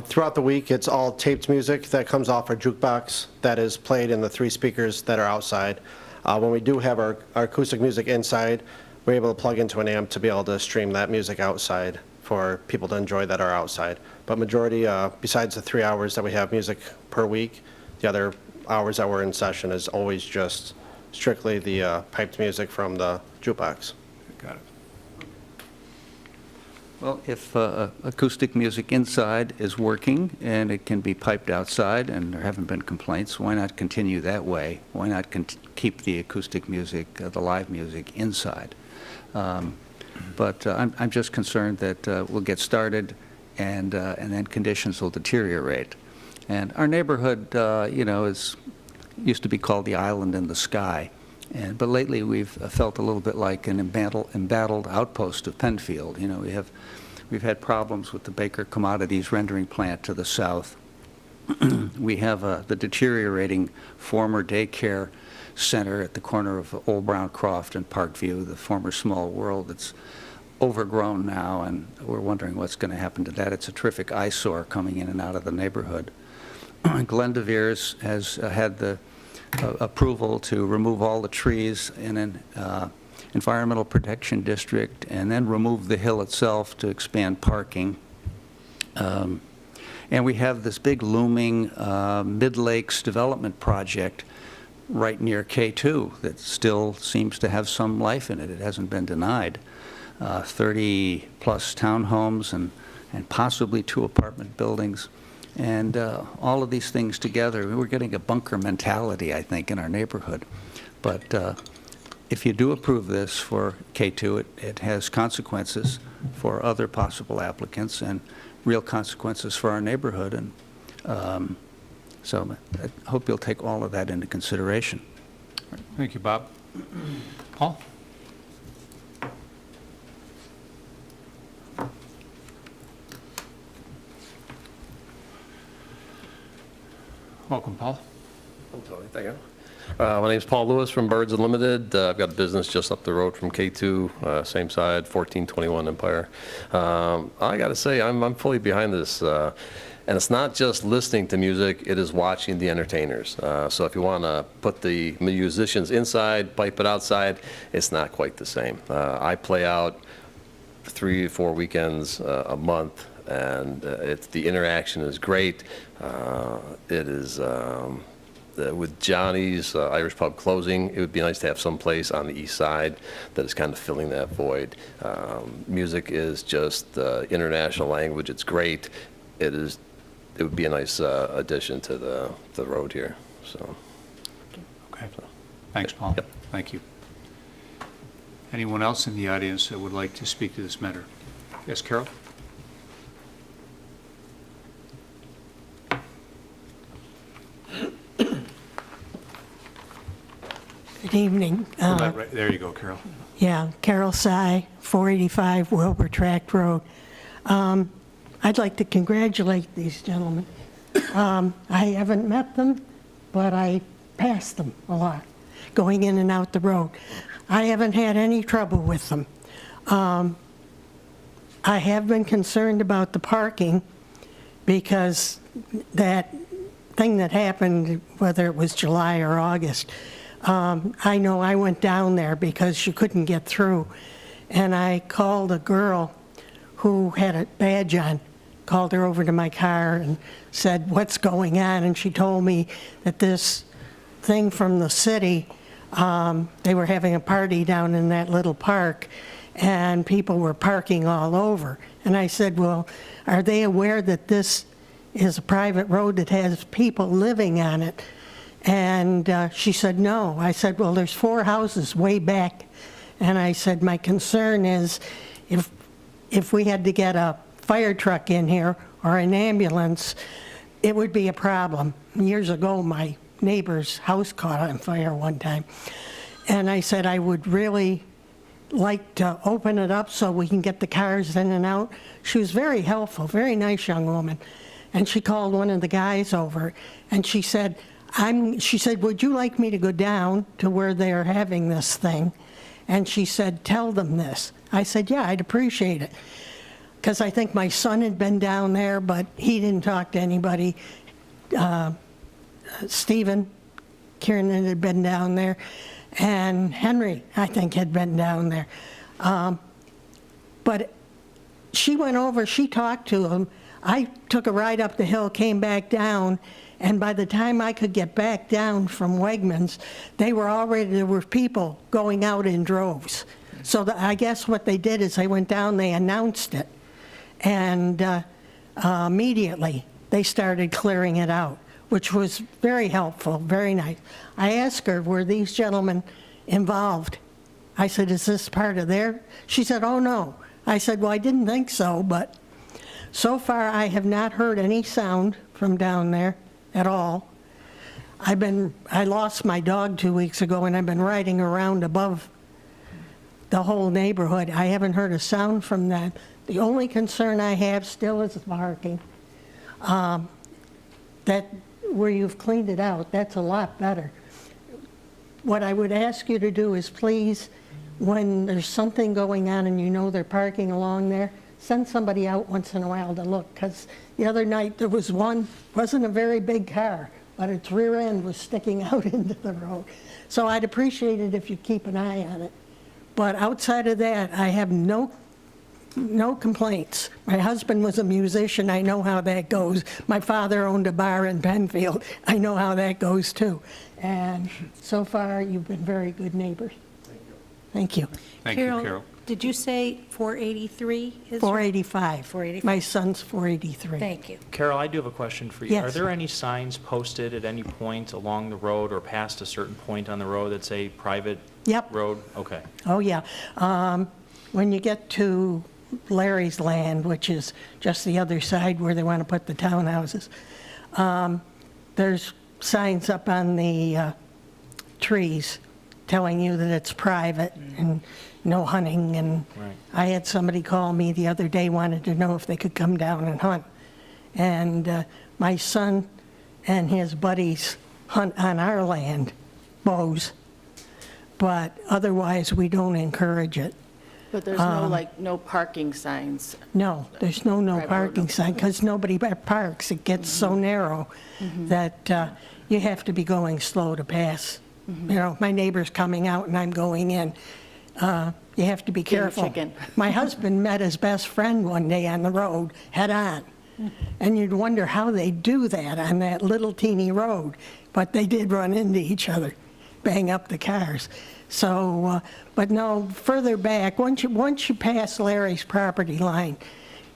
throughout the week, it's all taped music that comes off our jukebox that is played in the 3 speakers that are outside. When we do have our acoustic music inside, we're able to plug into an amp to be able to stream that music outside for people to enjoy that are outside. But majority, besides the 3 hours that we have music per week, the other hours that we're in session is always just strictly the piped music from the jukebox. Got it. Well, if acoustic music inside is working and it can be piped outside and there haven't been complaints, why not continue that way? Why not keep the acoustic music, the live music, inside? But I'm just concerned that we'll get started and then conditions will deteriorate. And our neighborhood, used to be called the island in the sky. But lately, we've felt a little bit like an embattled outpost of Penfield. We've had problems with the Baker Commodities rendering plant to the south. We have the deteriorating former daycare center at the corner of Old Brown Croft and Parkview, the former Small World. It's overgrown now, and we're wondering what's going to happen to that. It's a terrific eyesore coming in and out of the neighborhood. Glendevere's has had the approval to remove all the trees in an environmental protection district and then remove the hill itself to expand parking. And we have this big looming Mid-Lakes development project right near K2 that still seems to have some life in it. It hasn't been denied. 30-plus townhomes and possibly 2 apartment buildings. And all of these things together, we're getting a bunker mentality, I think, in our neighborhood. But if you do approve this for K2, it has consequences for other possible applicants and real consequences for our neighborhood. And so I hope you'll take all of that into consideration. Thank you, Bob. Paul? Welcome, Paul. I'm Tony, thank you. My name's Paul Lewis from Birds Unlimited. I've got a business just up the road from K2, same side, 1421 Empire. I got to say, I'm fully behind this. And it's not just listening to music, it is watching the entertainers. So if you want to put the musicians inside, pipe it outside, it's not quite the same. I play out 3 or 4 weekends a month, and the interaction is great. It is, with Johnny's Irish Pub closing, it would be nice to have some place on the east side that is kind of filling that void. Music is just international language. It's great. It would be a nice addition to the road here. So. Okay. Thanks, Paul. Yep. Thank you. Anyone else in the audience that would like to speak to this matter? Yes, Carol? Good evening. Right, there you go, Carol. Yeah, Carol Sy, 485 Wilbur Tract Road. I'd like to congratulate these gentlemen. I haven't met them, but I pass them a lot, going in and out the road. I haven't had any trouble with them. I have been concerned about the parking because that thing that happened, whether it was July or August, I know I went down there because you couldn't get through. And I called a girl who had a badge on, called her over to my car and said, what's going on? And she told me that this thing from the city, they were having a party down in that little park, and people were parking all over. And I said, well, are they aware that this is a private road that has people living on it? And she said, no. I said, well, there's 4 houses way back. And I said, my concern is if we had to get a fire truck in here or an ambulance, it would be a problem. Years ago, my neighbor's house caught on fire one time. And I said, I would really like to open it up so we can get the cars in and out. She was very helpful, very nice young woman. And she called one of the guys over, and she said, would you like me to go down to where they're having this thing? And she said, tell them this. I said, yeah, I'd appreciate it. Because I think my son had been down there, but he didn't talk to anybody. Stephen Kiernan had been down there, and Henry, I think, had been down there. But she went over, she talked to him. I took a ride up the hill, came back down, and by the time I could get back down from Wegmans, there were people going out in droves. So I guess what they did is they went down, they announced it, and immediately they started clearing it out, which was very helpful, very nice. I asked her, were these gentlemen involved? I said, is this part of their? She said, oh, no. I said, well, I didn't think so, but so far I have not heard any sound from down there at all. I lost my dog 2 weeks ago, and I've been riding around above the whole neighborhood. I haven't heard a sound from that. The only concern I have still is the parking. That where you've cleaned it out, that's a lot better. What I would ask you to do is please, when there's something going on and you know they're parking along there, send somebody out once in a while to look, because the other night there was one, wasn't a very big car, but its rear end was sticking out into the road. So I'd appreciate it if you keep an eye on it. But outside of that, I have no complaints. My husband was a musician. I know how that goes. My father owned a bar in Penfield. I know how that goes too. And so far, you've been very good neighbors. Thank you. Thank you, Carol. Did you say 483 is? 485. 485. My son's 483. Thank you. Carol, I do have a question for you. Yes. Are there any signs posted at any point along the road or past a certain point on the road that say private Yep. road? Okay. Oh, yeah. When you get to Larry's land, which is just the other side where they want to put the townhouses, there's signs up on the trees telling you that it's private and no hunting. And Right. I had somebody call me the other day, wanted to know if they could come down and hunt. And my son and his buddies hunt on our land, bows, but otherwise we don't encourage it. But there's no, no parking signs. No, there's no Private road, parking no. sign, because nobody parks. It gets so narrow that you have to be going slow to pass. You know, my neighbor's coming out and I'm going in. You have to be Getting careful. chicken. My husband met his best friend one day on the road, head on. And you'd wonder how they do that on that little teeny road. But they did run into each other, bang up the cars. So, but no, further back, once you pass Larry's property line,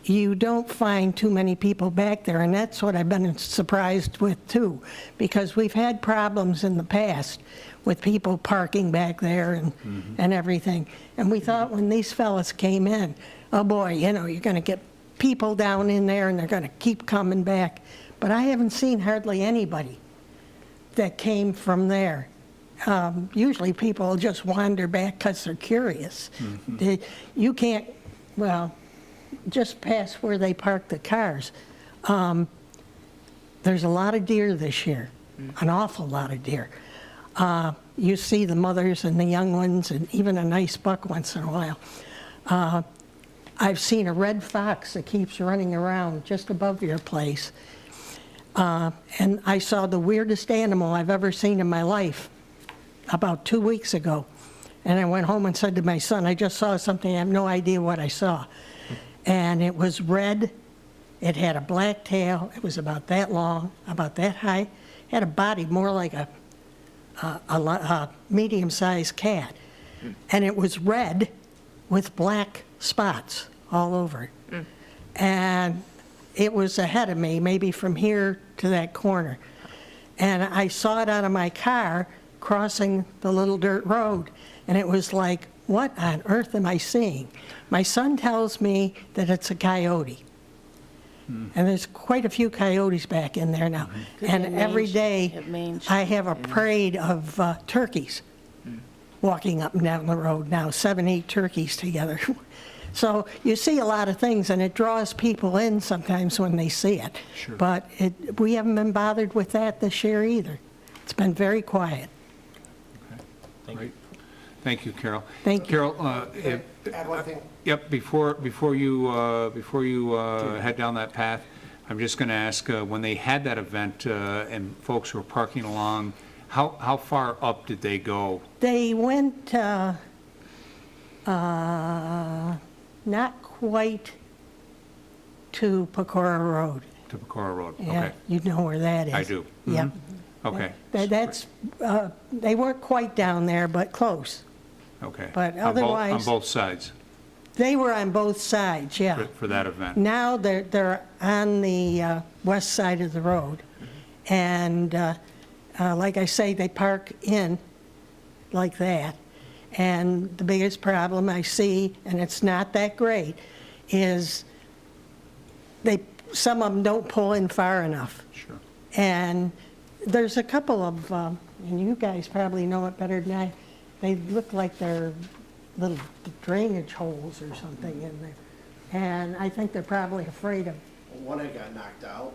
you don't find too many people back there, and that's what I've been surprised with too, because we've had problems in the past with people parking back there and everything. And we thought when these fellas came in, oh boy, you know, you're going to get people down in there and they're going to keep coming back. But I haven't seen hardly anybody that came from there. Usually people just wander back because they're curious. You can't, well, just past where they park the cars. There's a lot of deer this year, an awful lot of deer. You see the mothers and the young ones and even a nice buck once in a while. I've seen a red fox that keeps running around just above your place. And I saw the weirdest animal I've ever seen in my life about 2 weeks ago. And I went home and said to my son, I just saw something, I have no idea what I saw. And it was red, it had a black tail, it was about that long, about that high, it had a body more like a medium-sized cat. And it was red with black spots all over it. And it was ahead of me, maybe from here to that corner. And I saw it out of my car crossing the little dirt road. And it was like, what on earth am I seeing? My son tells me that it's a coyote. And there's quite a few coyotes back in there now. And every day I have a parade of turkeys walking up and down the road now, 7, 8 turkeys together. So you see a lot of things, and it draws people in sometimes when they see it. Sure. But we haven't been bothered with that this year either. It's been very quiet. Great. Thank you, Carol. Thank you. Carol, Add one thing. yep, before you head down that path, I'm just going to ask, when they had that event and folks were parking along, how far up did they go? They went not quite to Pecora Road. To Pecora Road, Yeah, okay. you know where that is. I do. Yeah. Okay, That's, they weren't quite down there, but close. okay. But On both- otherwise- On both sides They were on both sides, yeah. for that event? Now they're on the west side of the road. And like I say, they park in like that. And the biggest problem I see, and it's not that great, is some of them don't pull in far enough. Sure. And there's a couple of, and you guys probably know it better than I, they look like they're little drainage holes or something in there. And I think they're probably afraid of. One that got knocked out.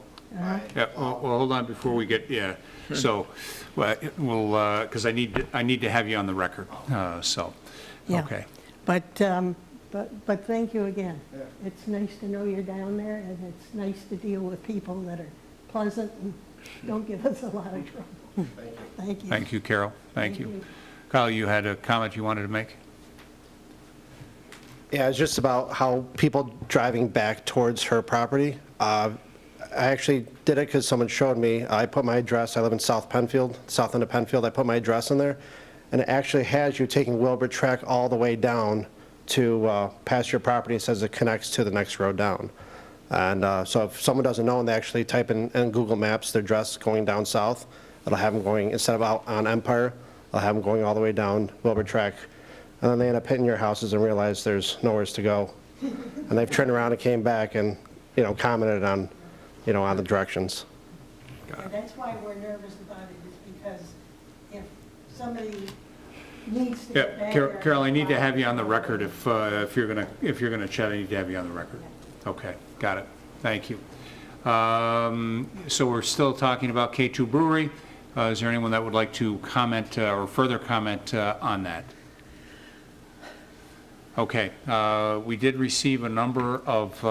Yeah, well, hold on before we get, yeah, so, well, we'll, because I need to have you on the record, so, Yeah. okay. But thank you again. It's nice to know you're down there, and it's nice to deal with people that are pleasant and don't give us a lot of trouble. Thank you. Thank you, Carol, thank you. Kyle, you had a comment you wanted to make? Yeah, it's just about how people driving back towards her property. I actually did it because someone showed me. I put my address, I live in South Penfield, south end of Penfield. I put my address in there, and it actually has you taking Wilbur Track all the way down to past your property. It says it connects to the next road down. And so if someone doesn't know and they actually type in Google Maps their address going down south, it'll have them going, instead of out on Empire, I'll have them going all the way down Wilbur Track. And then they end up hitting your houses and realize there's nowhere to go. And they've turned around and came back and, commented on, on the directions. And that's why we're nervous about it, is because if somebody needs to get back there. Carol, I need to have you on the record if you're gonna chat, I need to have you on the record. Okay, got it, thank you. So we're still talking about K2 Brewery. Is there anyone that would like to comment or further comment on that? Okay, we did receive a number of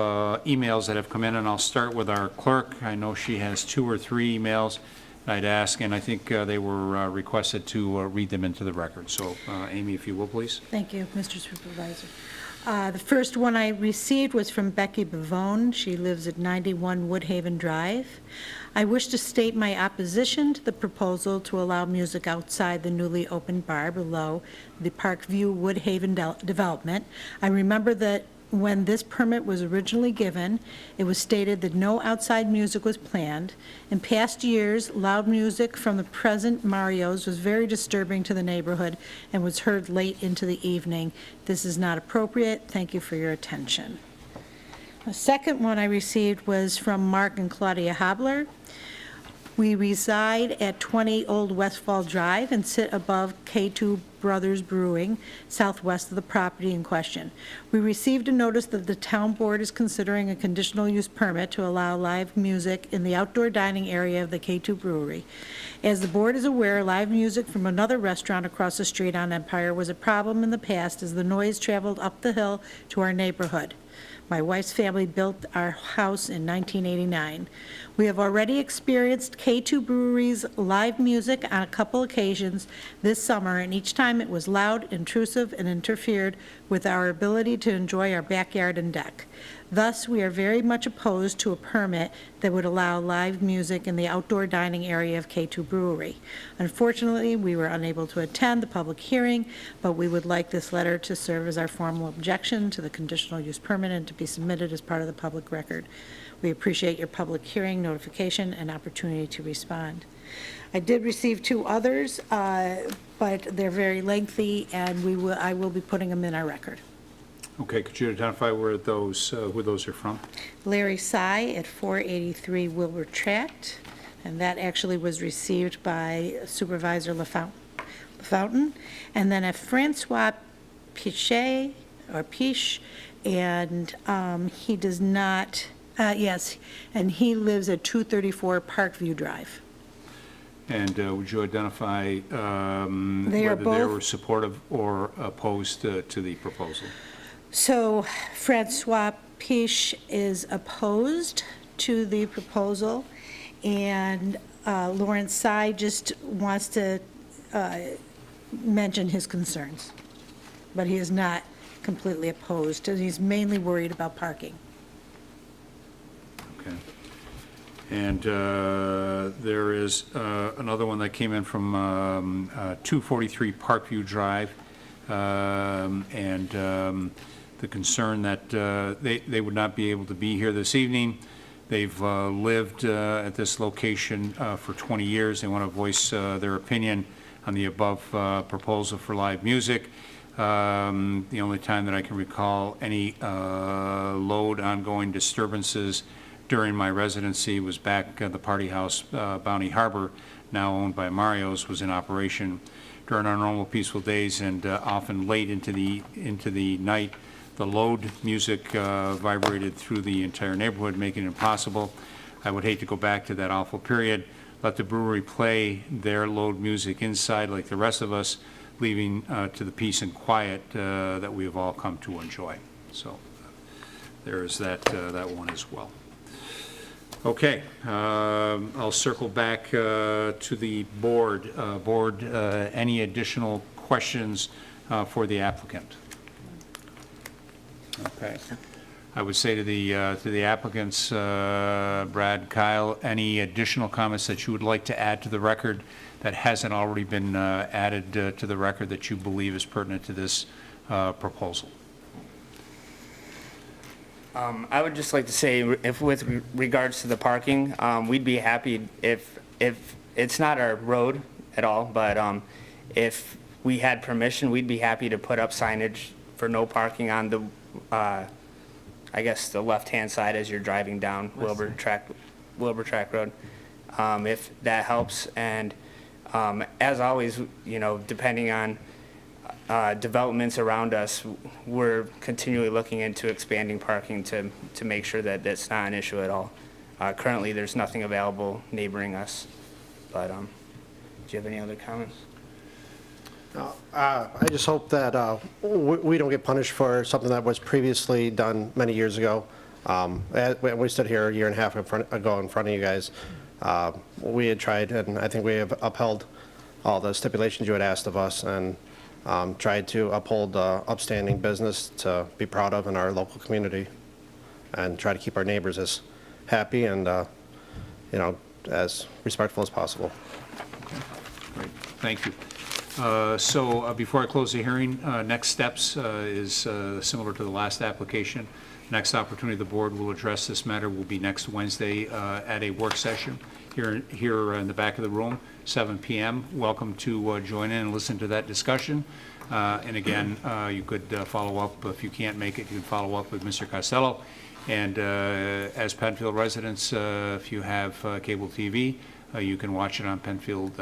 emails that have come in, and I'll start with our clerk. I know she has 2 or 3 emails I'd ask, and I think they were requested to read them into the record. So, Amy, if you will, please. Thank you, Mr. Supervisor. The first one I received was from Becky Bavone. She lives at 91 Woodhaven Drive. I wish to state my opposition to the proposal to allow music outside the newly opened bar below the Parkview Woodhaven development. I remember that when this permit was originally given, it was stated that no outside music was planned. In past years, loud music from the present Mario's was very disturbing to the neighborhood and was heard late into the evening. This is not appropriate. Thank you for your attention. The second one I received was from Mark and Claudia Habler. We reside at 20 Old Westfall Drive and sit above K2 Brothers Brewing, southwest of the property in question. We received a notice that the town board is considering a conditional use permit to allow live music in the outdoor dining area of the K2 Brewery. As the board is aware, live music from another restaurant across the street on Empire was a problem in the past as the noise traveled up the hill to our neighborhood. My wife's family built our house in 1989. We have already experienced K2 Brewery's live music on a couple occasions this summer, and each time it was loud, intrusive, and interfered with our ability to enjoy our backyard and deck. Thus, we are very much opposed to a permit that would allow live music in the outdoor dining area of K2 Brewery. Unfortunately, we were unable to attend the public hearing, but we would like this letter to serve as our formal objection to the conditional use permit and to be submitted as part of the public record. We appreciate your public hearing, notification, and opportunity to respond. I did receive 2 others, but they're very lengthy, and I will be putting them in our record. Okay, could you identify where those are from? Larry Sy at 483 Wilbur Tract, and that actually was received by Supervisor LaFountain. And then a Francois Pichet, or Piche, and he does not, yes, and he lives at 234 Parkview Drive. And would you identify They are whether they both- were supportive or opposed to the proposal? So Francois Piche is opposed to the proposal, and Lawrence Sy just wants to mention his concerns. But he is not completely opposed, and he's mainly worried about parking. Okay. And there is another one that came in from 243 Parkview Drive, and the concern that they would not be able to be here this evening. They've lived at this location for 20 years. They want to voice their opinion on the above proposal for live music. The only time that I can recall any load ongoing disturbances during my residency was back at the Party House, Bounty Harbor, now owned by Mario's, was in operation during our normal peaceful days, and often late into the night. The load music vibrated through the entire neighborhood, making it impossible. I would hate to go back to that awful period. Let the brewery play their load music inside like the rest of us, leaving to the peace and quiet that we have all come to enjoy. So there is that one as well. Okay, I'll circle back to the board. Any additional questions for the applicant? Okay. I would say to the applicants, Brad, Kyle, any additional comments that you would like to add to the record that hasn't already been added to the record that you believe is pertinent to this proposal? I would just like to say, if with regards to the parking, we'd be happy if it's not our road at all, but if we had permission, we'd be happy to put up signage for no parking on the, I guess, the left-hand side as you're driving down Wilbur Track Road, if that helps. And as always, you know, depending on developments around us, we're continually looking into expanding parking to make sure that that's not an issue at all. Currently, there's nothing available neighboring us, but do you have any other comments? I just hope that we don't get punished for something that was previously done many years ago. When we stood here a year and a half ago in front of you guys, we had tried, and I think we have upheld all the stipulations you had asked of us, and tried to uphold upstanding business to be proud of in our local community, and try to keep our neighbors as happy and you know, as respectful as possible. Great, thank you. So before I close the hearing, next steps is similar to the last application. Next opportunity the board will address this matter will be next Wednesday at a work session here in the back of the room, 7 p.m. Welcome to join in and listen to that discussion. And again, you could follow up. If you can't make it, you can follow up with Mr. Costello. And as Penfield residents, if you have cable TV, you can watch it on Penfield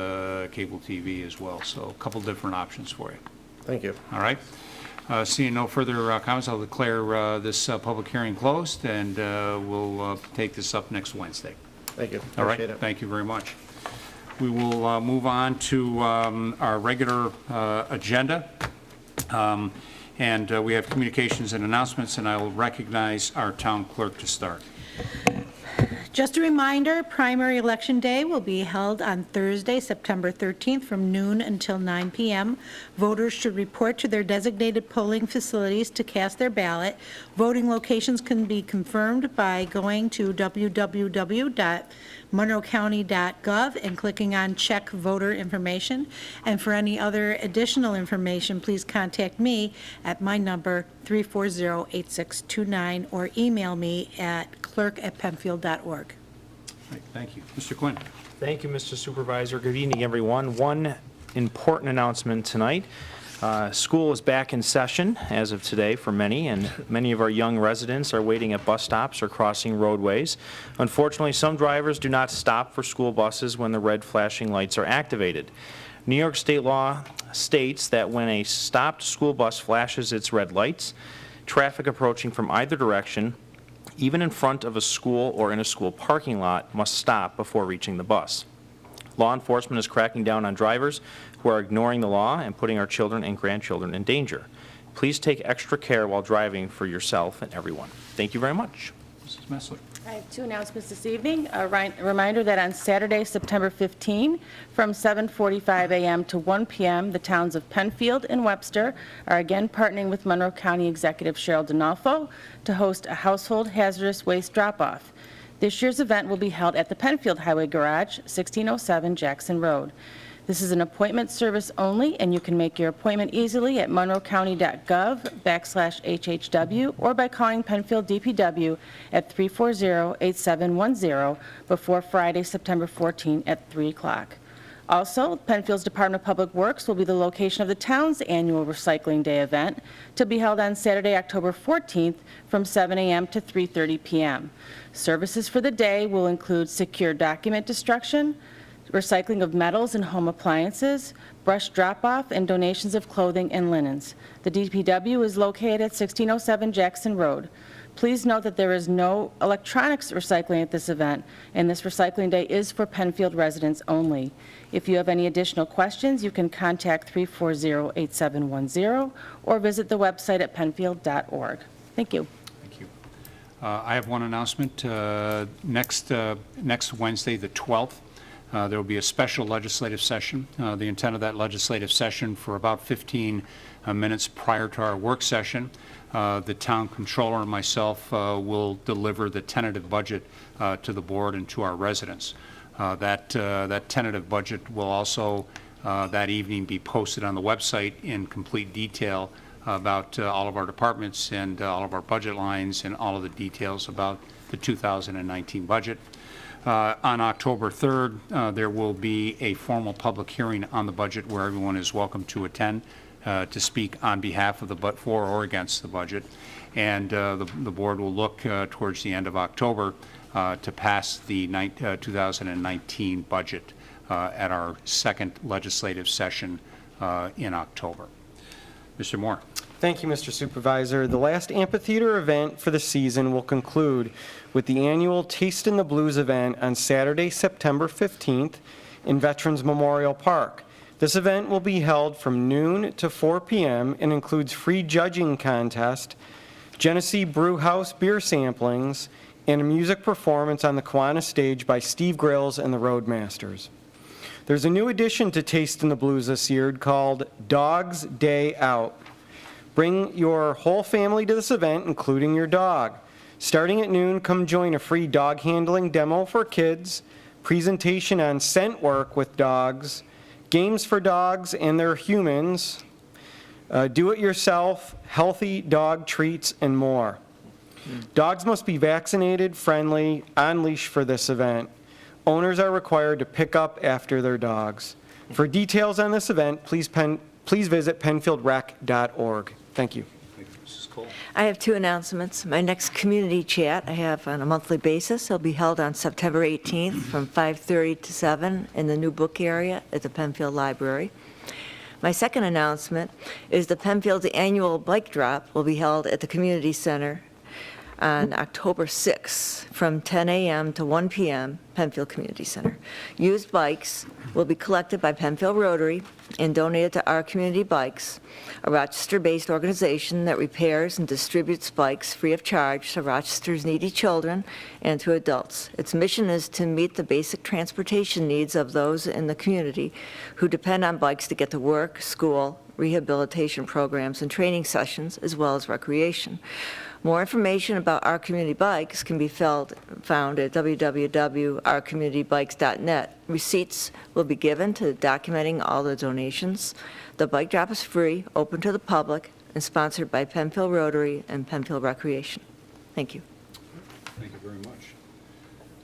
cable TV as well. So a couple different options for you. Thank you. All right. Seeing no further comments, I'll declare this public hearing closed, and we'll take this up next Wednesday. Thank you. All right. Appreciate it. Thank you very much. We will move on to our regular agenda. And we have communications and announcements, and I will recognize our town clerk to start. Just a reminder, primary election day will be held on Thursday, September 13th, from noon until 9 p.m. Voters should report to their designated polling facilities to cast their ballot. Voting locations can be confirmed by going to www.monroecounty.gov and clicking on Check Voter Information. And for any other additional information, please contact me at my number 340-8629 or email me at clerk@penfield.org. Right, thank you. Mr. Quinn. Thank you, Mr. Supervisor. Good evening, everyone. One important announcement tonight. School is back in session as of today for many, and many of our young residents are waiting at bus stops or crossing roadways. Unfortunately, some drivers do not stop for school buses when the red flashing lights are activated. New York state law states that when a stopped school bus flashes its red lights, traffic approaching from either direction, even in front of a school or in a school parking lot, must stop before reaching the bus. Law enforcement is cracking down on drivers who are ignoring the law and putting our children and grandchildren in danger. Please take extra care while driving for yourself and everyone. Thank you very much. Mrs. Messler. I have two announcements this evening. A reminder that on Saturday, September 15, from 7:45 a.m. to 1 p.m., the towns of Penfield and Webster are again partnering with Monroe County Executive Cheryl Donalfo to host a household hazardous waste drop-off. This year's event will be held at the Penfield Highway Garage, 1607 Jackson Road. This is an appointment service only, and you can make your appointment easily at monroecounty.gov/HHW or by calling Penfield DPW at 340-8710 before Friday, September 14 at 3 o'clock. Also, Penfield's Department of Public Works will be the location of the town's annual Recycling Day event to be held on Saturday, October 14th from 7 a.m. to 3:30 p.m. Services for the day will include secure document destruction, recycling of metals and home appliances, brush drop-off, and donations of clothing and linens. The DPW is located at 1607 Jackson Road. Please note that there is no electronics recycling at this event, and this recycling day is for Penfield residents only. If you have any additional questions, you can contact 340-8710 or visit the website at penfield.org. Thank you. Thank you. I have one announcement. Next Wednesday, the 12th, there will be a special legislative session. The intent of that legislative session for about 15 minutes prior to our work session, the town controller and myself will deliver the tentative budget to the board and to our residents. That tentative budget will also that evening be posted on the website in complete detail about all of our departments and all of our budget lines and all of the details about the 2019 budget. On October 3rd, there will be a formal public hearing on the budget where everyone is welcome to attend to speak on behalf of the for or against the budget. And the board will look towards the end of October to pass the 2019 budget at our second legislative session in October. Mr. Moore. Thank you, Mr. Supervisor. The last amphitheater event for the season will conclude with the annual Taste in the Blues event on Saturday, September 15th in Veterans Memorial Park. This event will be held from noon to 4 p.m. and includes free judging contest, Genesee Brew House beer samplings, and a music performance on the Kiwanis stage by Steve Grills and the Roadmasters. There's a new addition to Taste in the Blues this year called Dog's Day Out. Bring your whole family to this event, including your dog. Starting at noon, come join a free dog handling demo for kids, presentation on scent work with dogs, games for dogs and their humans, do-it-yourself, healthy dog treats, and more. Dogs must be vaccinated, friendly, on leash for this event. Owners are required to pick up after their dogs. For details on this event, please visit penfieldrec.org. Thank you. Mrs. Cole. I have two announcements. My next community chat I have on a monthly basis. It'll be held on September 18th from 5:30 to 7 in the new book area at the Penfield Library. My second announcement is the Penfield's annual bike drop will be held at the community center on October 6th from 10 a.m. to 1 p.m., Penfield Community Center. Used bikes will be collected by Penfield Rotary and donated to Our Community Bikes, a Rochester-based organization that repairs and distributes bikes free of charge to Rochester's needy children and to adults. Its mission is to meet the basic transportation needs of those in the community who depend on bikes to get to work, school, rehabilitation programs, and training sessions, as well as recreation. More information about Our Community Bikes can be found at www.ourcommunitybikes.net. Receipts will be given to documenting all the donations. The bike drop is free, open to the public, and sponsored by Penfield Rotary and Penfield Recreation. Thank you. Thank you very much.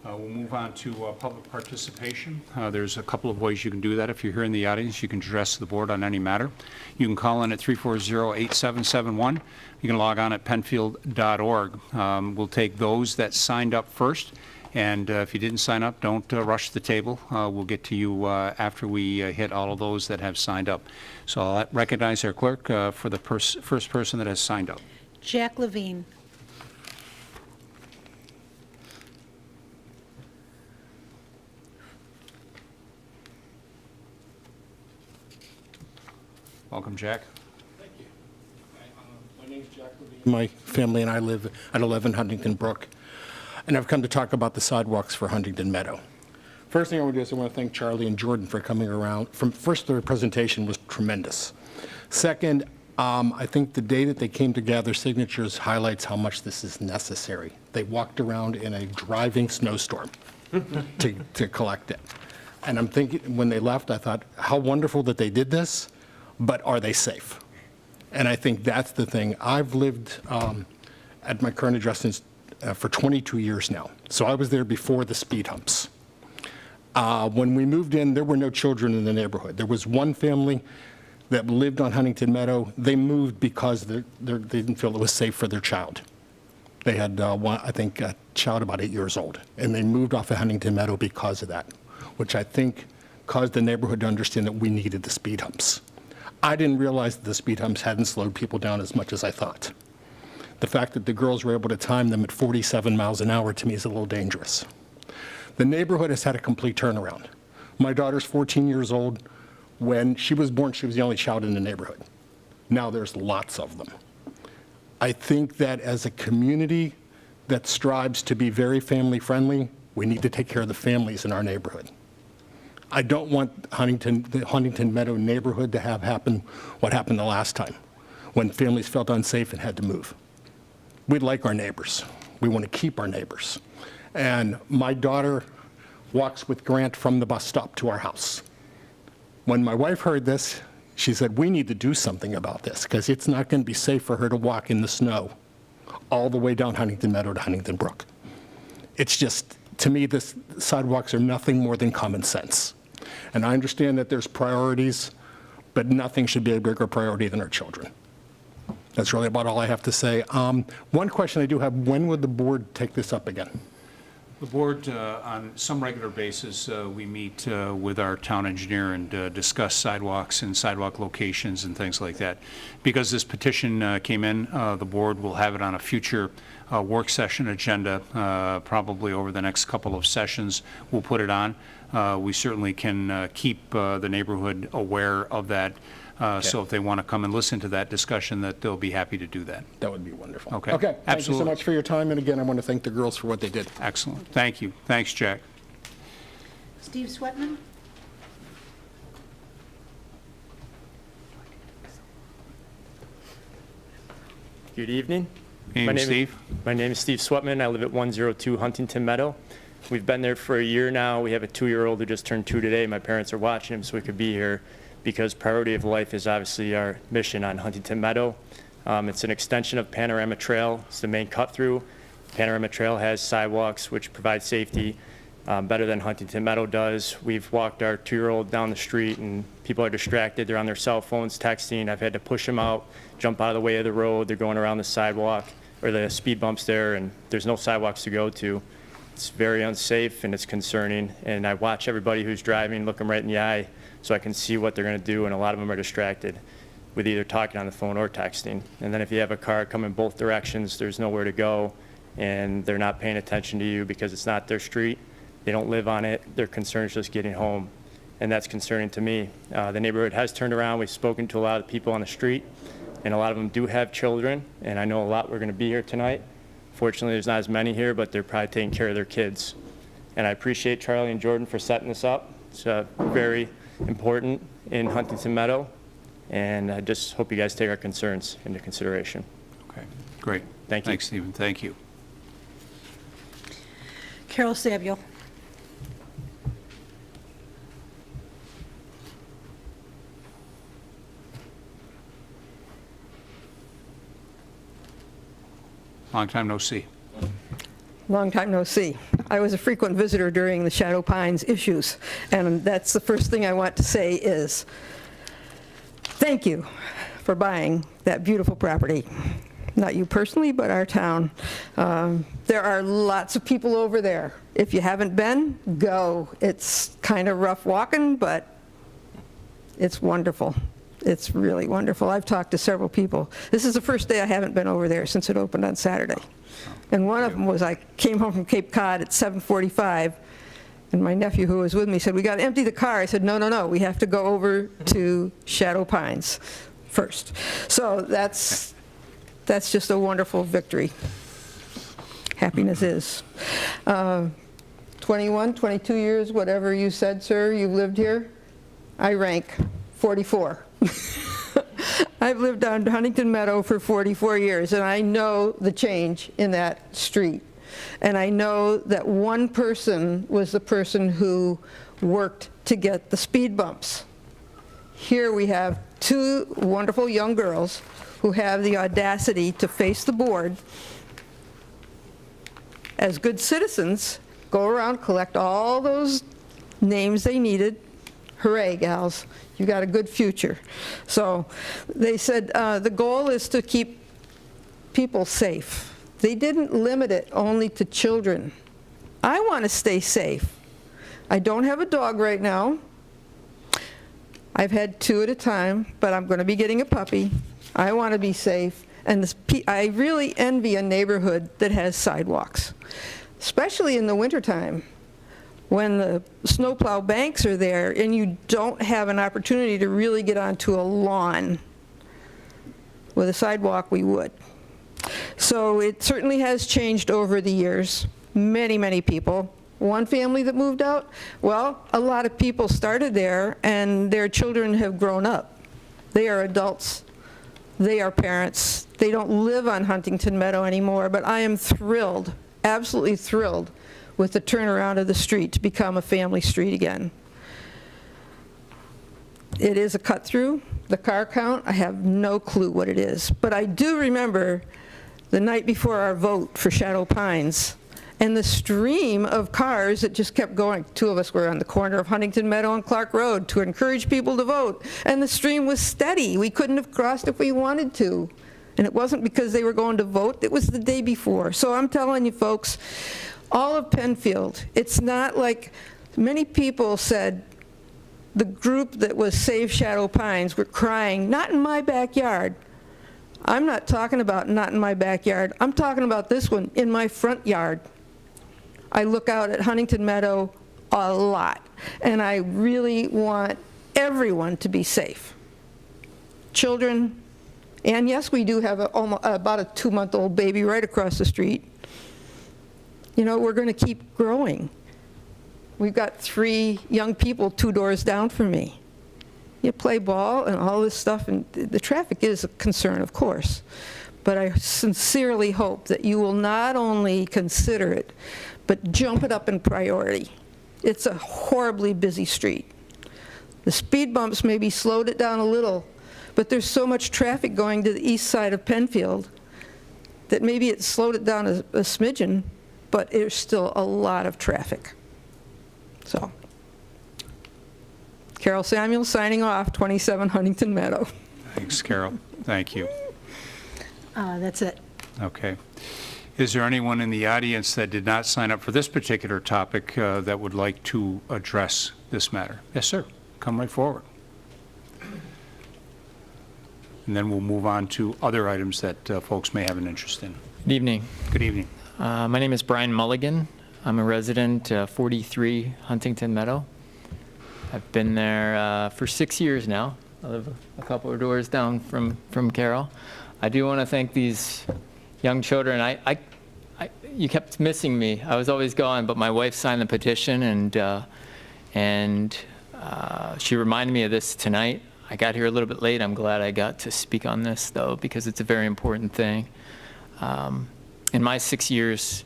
We'll move on to public participation. There's a couple of ways you can do that. If you're here in the audience, you can address the board on any matter. You can call in at 340-8771. You can log on at penfield.org. We'll take those that signed up first, and if you didn't sign up, don't rush the table. We'll get to you after we hit all of those that have signed up. So I'll recognize our clerk for the first person that has signed up. Jack Levine. Welcome, Jack. Thank you. My name's Jack Levine. My family and I live at 11 Huntington Brook, and I've come to talk about the sidewalks for Huntington Meadow. First thing I want to do is I want to thank Charlie and Jordan for coming around. First, their presentation was tremendous. Second, I think the day that they came to gather signatures highlights how much this is necessary. They walked around in a driving snowstorm to collect it. And I'm thinking, when they left, I thought, how wonderful that they did this. But are they safe? And I think that's the thing. I've lived at my current address for 22 years now. So I was there before the speed humps. When we moved in, there were no children in the neighborhood. There was one family that lived on Huntington Meadow. They moved because they didn't feel it was safe for their child. They had, I think, a child about 8 years old. And they moved off of Huntington Meadow because of that, which I think caused the neighborhood to understand that we needed the speed humps. I didn't realize that the speed humps hadn't slowed people down as much as I thought. The fact that the girls were able to time them at 47 miles an hour to me is a little dangerous. The neighborhood has had a complete turnaround. My daughter's 14 years old. When she was born, she was the only child in the neighborhood. Now there's lots of them. I think that as a community that strives to be very family-friendly, we need to take care of the families in our neighborhood. I don't want the Huntington Meadow neighborhood to have happen what happened the last time, when families felt unsafe and had to move. We like our neighbors. We want to keep our neighbors. And my daughter walks with Grant from the bus stop to our house. When my wife heard this, she said, we need to do something about this, because it's not going to be safe for her to walk in the snow all the way down Huntington Meadow to Huntington Brook. It's just, to me, the sidewalks are nothing more than common sense. And I understand that there's priorities, but nothing should be a bigger priority than our children. That's really about all I have to say. One question I do have, when would the board take this up again? The board, on some regular basis, we meet with our town engineer and discuss sidewalks and sidewalk locations and things like that. Because this petition came in, the board will have it on a future work session agenda, probably over the next couple of sessions. We'll put it on. We certainly can keep the neighborhood aware of that. So if they want to come and listen to that discussion, that they'll be happy to do that. That would be wonderful. Okay. Okay. Thank Absolutely. you so much for your time. And again, I want to thank the girls for what they did. Excellent. Thank you. Thanks, Jack. Steve Sweatman. Good evening. Steve. My name is Steve Sweatman. I live at 102 Huntington Meadow. We've been there for a year now. We have a 2-year-old who just turned 2 today. My parents are watching him so we could be here because priority of life is obviously our mission on Huntington Meadow. It's an extension of Panorama Trail. It's the main cut through. Panorama Trail has sidewalks which provide safety better than Huntington Meadow does. We've walked our 2-year-old down the street and people are distracted. They're on their cell phones texting. I've had to push them out, jump out of the way of the road. They're going around the sidewalk or the speed bumps there, and there's no sidewalks to go to. It's very unsafe and it's concerning. And I watch everybody who's driving, look them right in the eye so I can see what they're going to do, and a lot of them are distracted with either talking on the phone or texting. And then if you have a car coming both directions, there's nowhere to go. and they're not paying attention to you because it's not their street. They don't live on it. Their concern is just getting home, and that's concerning to me. The neighborhood has turned around. We've spoken to a lot of people on the street, and a lot of them do have children, and I know a lot we're going to be here tonight. Fortunately, there's not as many here, but they're probably taking care of their kids. And I appreciate Charlie and Jordan for setting this up. It's very important in Huntington Meadow, and I just hope you guys take our concerns into consideration. Okay, great. Thank you. Thanks, Stephen. Thank you. Carol Samuel. Long time no see. Long time no see. I was a frequent visitor during the Shadow Pines issues, and that's the first thing I want to say is thank you for buying that beautiful property. Not you personally, but our town. There are lots of people over there. If you haven't been, go. It's kind of rough walking, but it's wonderful. It's really wonderful. I've talked to several people. This is the first day I haven't been over there since it opened on Saturday. And one of them was I came home from Cape Cod at 7:45, and my nephew who was with me said, we got to empty the car. I said, no, we have to go over to Shadow Pines first. So that's just a wonderful victory. Happiness is. 21, 22 years, whatever you said, sir, you've lived here. I rank 44. I've lived on Huntington Meadow for 44 years, and I know the change in that street. And I know that one person was the person who worked to get the speed bumps. Here we have two wonderful young girls who have the audacity to face the board as good citizens, go around, collect all those names they needed. Hooray, gals. You got a good future. So they said the goal is to keep people safe. They didn't limit it only to children. I want to stay safe. I don't have a dog right now. I've had 2 at a time, but I'm going to be getting a puppy. I want to be safe. And I really envy a neighborhood that has sidewalks, especially in the wintertime, when the snowplow banks are there and you don't have an opportunity to really get onto a lawn. With a sidewalk, we would. So it certainly has changed over the years. Many, many people. One family that moved out, well, a lot of people started there and their children have grown up. They are adults. They are parents. They don't live on Huntington Meadow anymore, but I am thrilled, absolutely thrilled, with the turnaround of the street to become a family street again. It is a cut through. The car count, I have no clue what it is. But I do remember the night before our vote for Shadow Pines and the stream of cars that just kept going. 2 of us were on the corner of Huntington Meadow and Clark Road to encourage people to vote. And the stream was steady. We couldn't have crossed if we wanted to. And it wasn't because they were going to vote. It was the day before. So I'm telling you folks, all of Penfield, it's not like many people said the group that was Save Shadow Pines were crying, not in my backyard. I'm not talking about not in my backyard. I'm talking about this one in my front yard. I look out at Huntington Meadow a lot, and I really want everyone to be safe. Children, and yes, we do have about a 2-month-old baby right across the street. You know, we're going to keep growing. We've got 3 young people 2 doors down from me. You play ball and all this stuff, and the traffic is a concern, of course. But I sincerely hope that you will not only consider it, but jump it up in priority. It's a horribly busy street. The speed bumps maybe slowed it down a little, but there's so much traffic going to the east side of Penfield that maybe it slowed it down a smidgen, but there's still a lot of traffic. So, Carol Samuel signing off, 27 Huntington Meadow. Thanks, Carol. Thank you. That's it. Okay. Is there anyone in the audience that did not sign up for this particular topic that would like to address this matter? Yes, sir. Come right forward. And then we'll move on to other items that folks may have an interest in. Good evening. Good evening. My name is Brian Mulligan. I'm a resident, 43 Huntington Meadow. I've been there for 6 years now. I live a couple of doors down from Carol. I do want to thank these young children. You kept missing me. I was always gone, but my wife signed the petition, and she reminded me of this tonight. I got here a little bit late. I'm glad I got to speak on this, though, because it's a very important thing. In my 6 years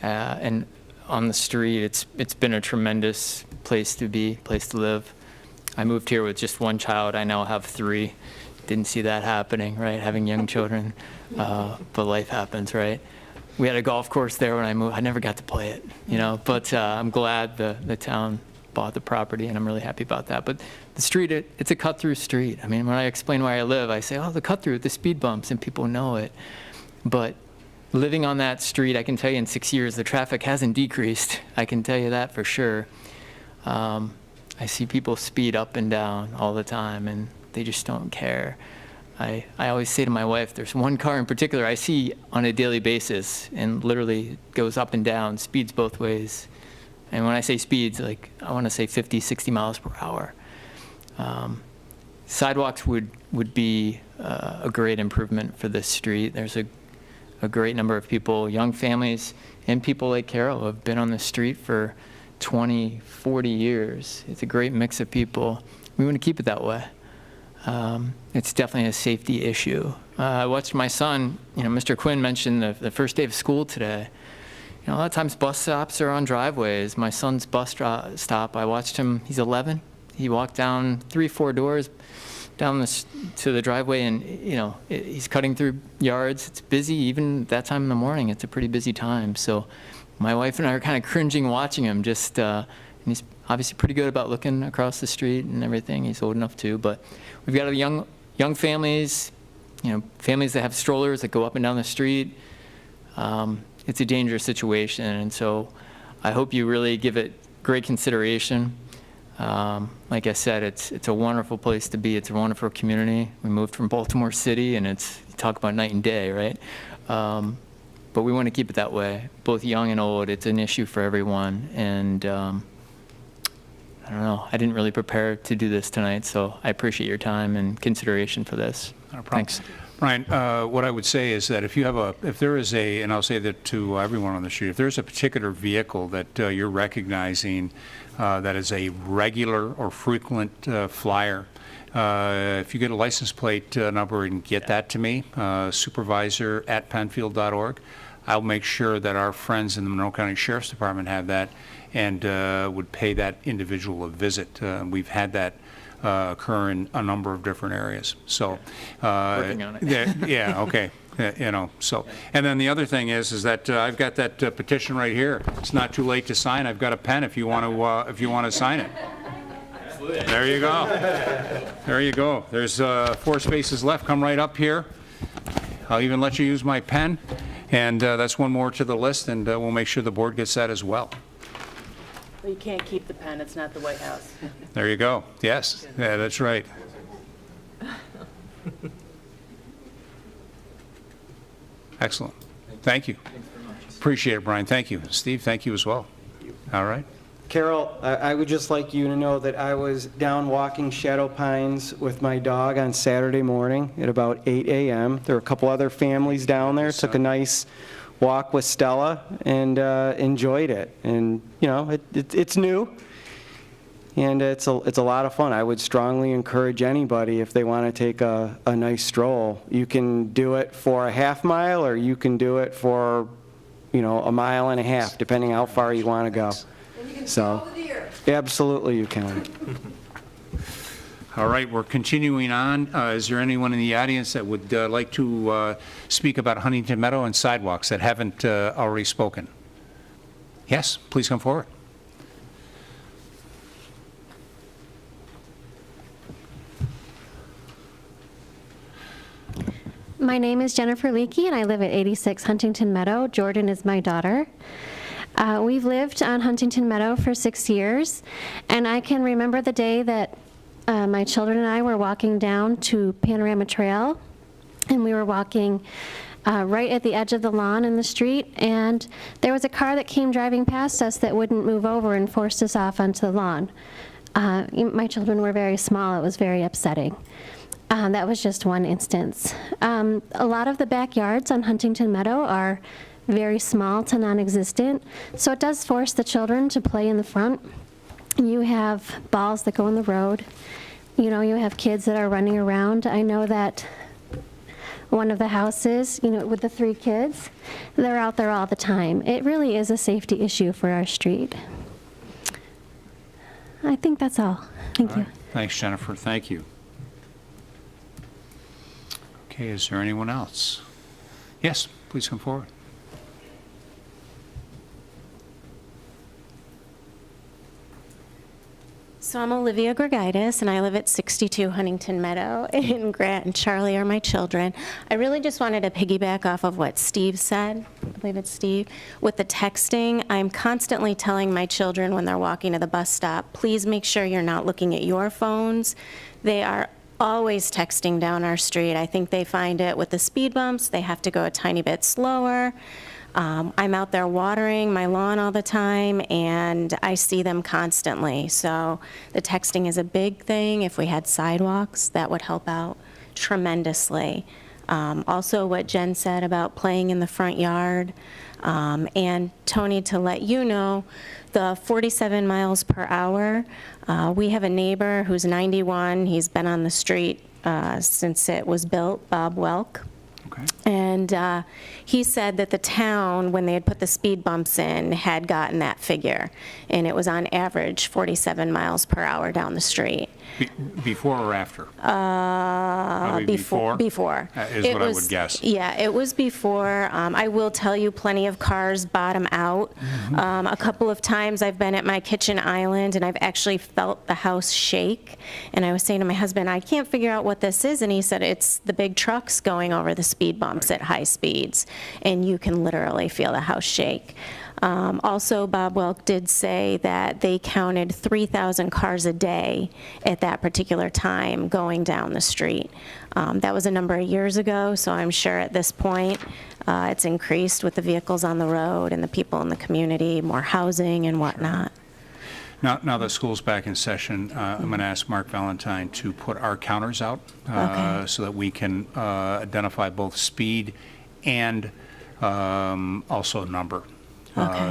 and on the street, it's been a tremendous place to be, place to live. I moved here with just one child. I now have 3. Didn't see that happening, right? Having young children, but life happens, right? We had a golf course there when I moved. I never got to play it, you know, but I'm glad the town bought the property, and I'm really happy about that. But the street, it's a cut-through street. I mean, when I explain where I live, I say, oh, the cut-through, the speed bumps, and people know it. But living on that street, I can tell you in 6 years, the traffic hasn't decreased. I can tell you that for sure. I see people speed up and down all the time, and they just don't care. I always say to my wife, there's one car in particular I see on a daily basis, and literally goes up and down, speeds both ways. And when I say speeds, like, I want to say 50, 60 miles per hour. Sidewalks would be a great improvement for this street. There's a great number of people, young families, and people like Carol, who have been on the street for 20, 40 years. It's a great mix of people. We want to keep it that way. It's definitely a safety issue. I watched my son, you know, Mr. Quinn mentioned the first day of school today. You know, a lot of times bus stops are on driveways. My son's bus stop, I watched him, he's 11. He walked down 3-4 doors down to the driveway, and, you know, he's cutting through yards. It's busy, even that time in the morning. It's a pretty busy time. So my wife and I are kind of cringing watching him. And he's obviously pretty good about looking across the street and everything. He's old enough to. But we've got young families, you know, families that have strollers that go up and down the street. It's a dangerous situation, and so I hope you really give it great consideration. Like I said, it's a wonderful place to be. It's a wonderful community. We moved from Baltimore City, and you talk about night and day, right? But we want to keep it that way, both young and old. It's an issue for everyone, and I don't know. I didn't really prepare to do this tonight, so I appreciate your time and consideration for this. No problem. Thanks. Brian, what I would say is that if there is and I'll say that to everyone on the street, if there's a particular vehicle that you're recognizing that is a regular or frequent flyer, if you get a license plate number and get that to me, Supervisor at Penfield.org, I'll make sure that our friends in the Monroe County Sheriff's Department have that and would pay that individual a visit. We've had that occur in a number of different areas. So, Working on it. yeah, okay. You know, so, and then the other thing is that I've got that petition right here. It's not too late to sign. I've got a pen if you want to sign it. There you go. There you go. There's 4 spaces left. Come right up here. I'll even let you use my pen, and that's one more to the list, and we'll make sure the board gets that as well. Well, you can't keep the pen. It's not the White House. There you go. Yes, yeah, that's right. Excellent. Thank you. Appreciate it, Brian. Thank you. Steve, thank you as well. All right. Carol, I would just like you to know that I was down walking Shadow Pines with my dog on Saturday morning at about 8 a.m. There were a couple other families down there. Took a nice walk with Stella and enjoyed it. And, you know, it's new, and it's a lot of fun. I would strongly encourage anybody, if they want to take a nice stroll, you can do it for a half mile, or you can do it for, you know, a mile and a half, depending how far you want to go. So, absolutely you can. All right, we're continuing on. Is there anyone in the audience that would like to speak about Huntington Meadow and sidewalks that haven't already spoken? Yes, please come forward. My name is Jennifer Leakey, and I live at 86 Huntington Meadow. Jordan is my daughter. We've lived on Huntington Meadow for 6 years, and I can remember the day that my children and I were walking down to Panorama Trail, and we were walking right at the edge of the lawn in the street, and there was a car that came driving past us that wouldn't move over and forced us off onto the lawn. My children were very small. It was very upsetting. That was just one instance. A lot of the backyards on Huntington Meadow are very small to non-existent, so it does force the children to play in the front. You have balls that go in the road. You know, you have kids that are running around. I know that one of the houses, you know, with the 3 kids, they're out there all the time. It really is a safety issue for our street. I think that's all. Thank you. Thanks, Jennifer. Thank you. Okay, is there anyone else? Yes, please come forward. So I'm Olivia Gregaitis, and I live at 62 Huntington Meadow, and Grant and Charlie are my children. I really just wanted to piggyback off of what Steve said, I believe it's Steve, with the texting. I'm constantly telling my children when they're walking to the bus stop, please make sure you're not looking at your phones. They are always texting down our street. I think they find it with the speed bumps, they have to go a tiny bit slower. I'm out there watering my lawn all the time, and I see them constantly. So the texting is a big thing. If we had sidewalks, that would help out tremendously. Also, what Jen said about playing in the front yard. And Tony, to let you know, the 47 miles per hour, we have a neighbor who's 91. He's been on the street since it was built, Bob Welk. Okay. And he said that the town, when they had put the speed bumps in, had gotten that figure. And it was on average 47 miles per hour down the street. Before or after? Probably Before. Is what I would guess. Yeah, it was before. I will tell you, plenty of cars bottom out. A couple of times I've been at my kitchen island, and I've actually felt the house shake. And I was saying to my husband, I can't figure out what this is. And he said, it's the big trucks going over the speed bumps at high speeds. And you can literally feel the house shake. Also, Bob Welk did say that they counted 3,000 cars a day at that particular time going down the street. That was a number of years ago, so I'm sure at this point it's increased with the vehicles on the road and the people in the community, more housing and whatnot. Now that school's back in session, I'm going to ask Mark Valentine to put our counters out so that we can identify both speed and also number.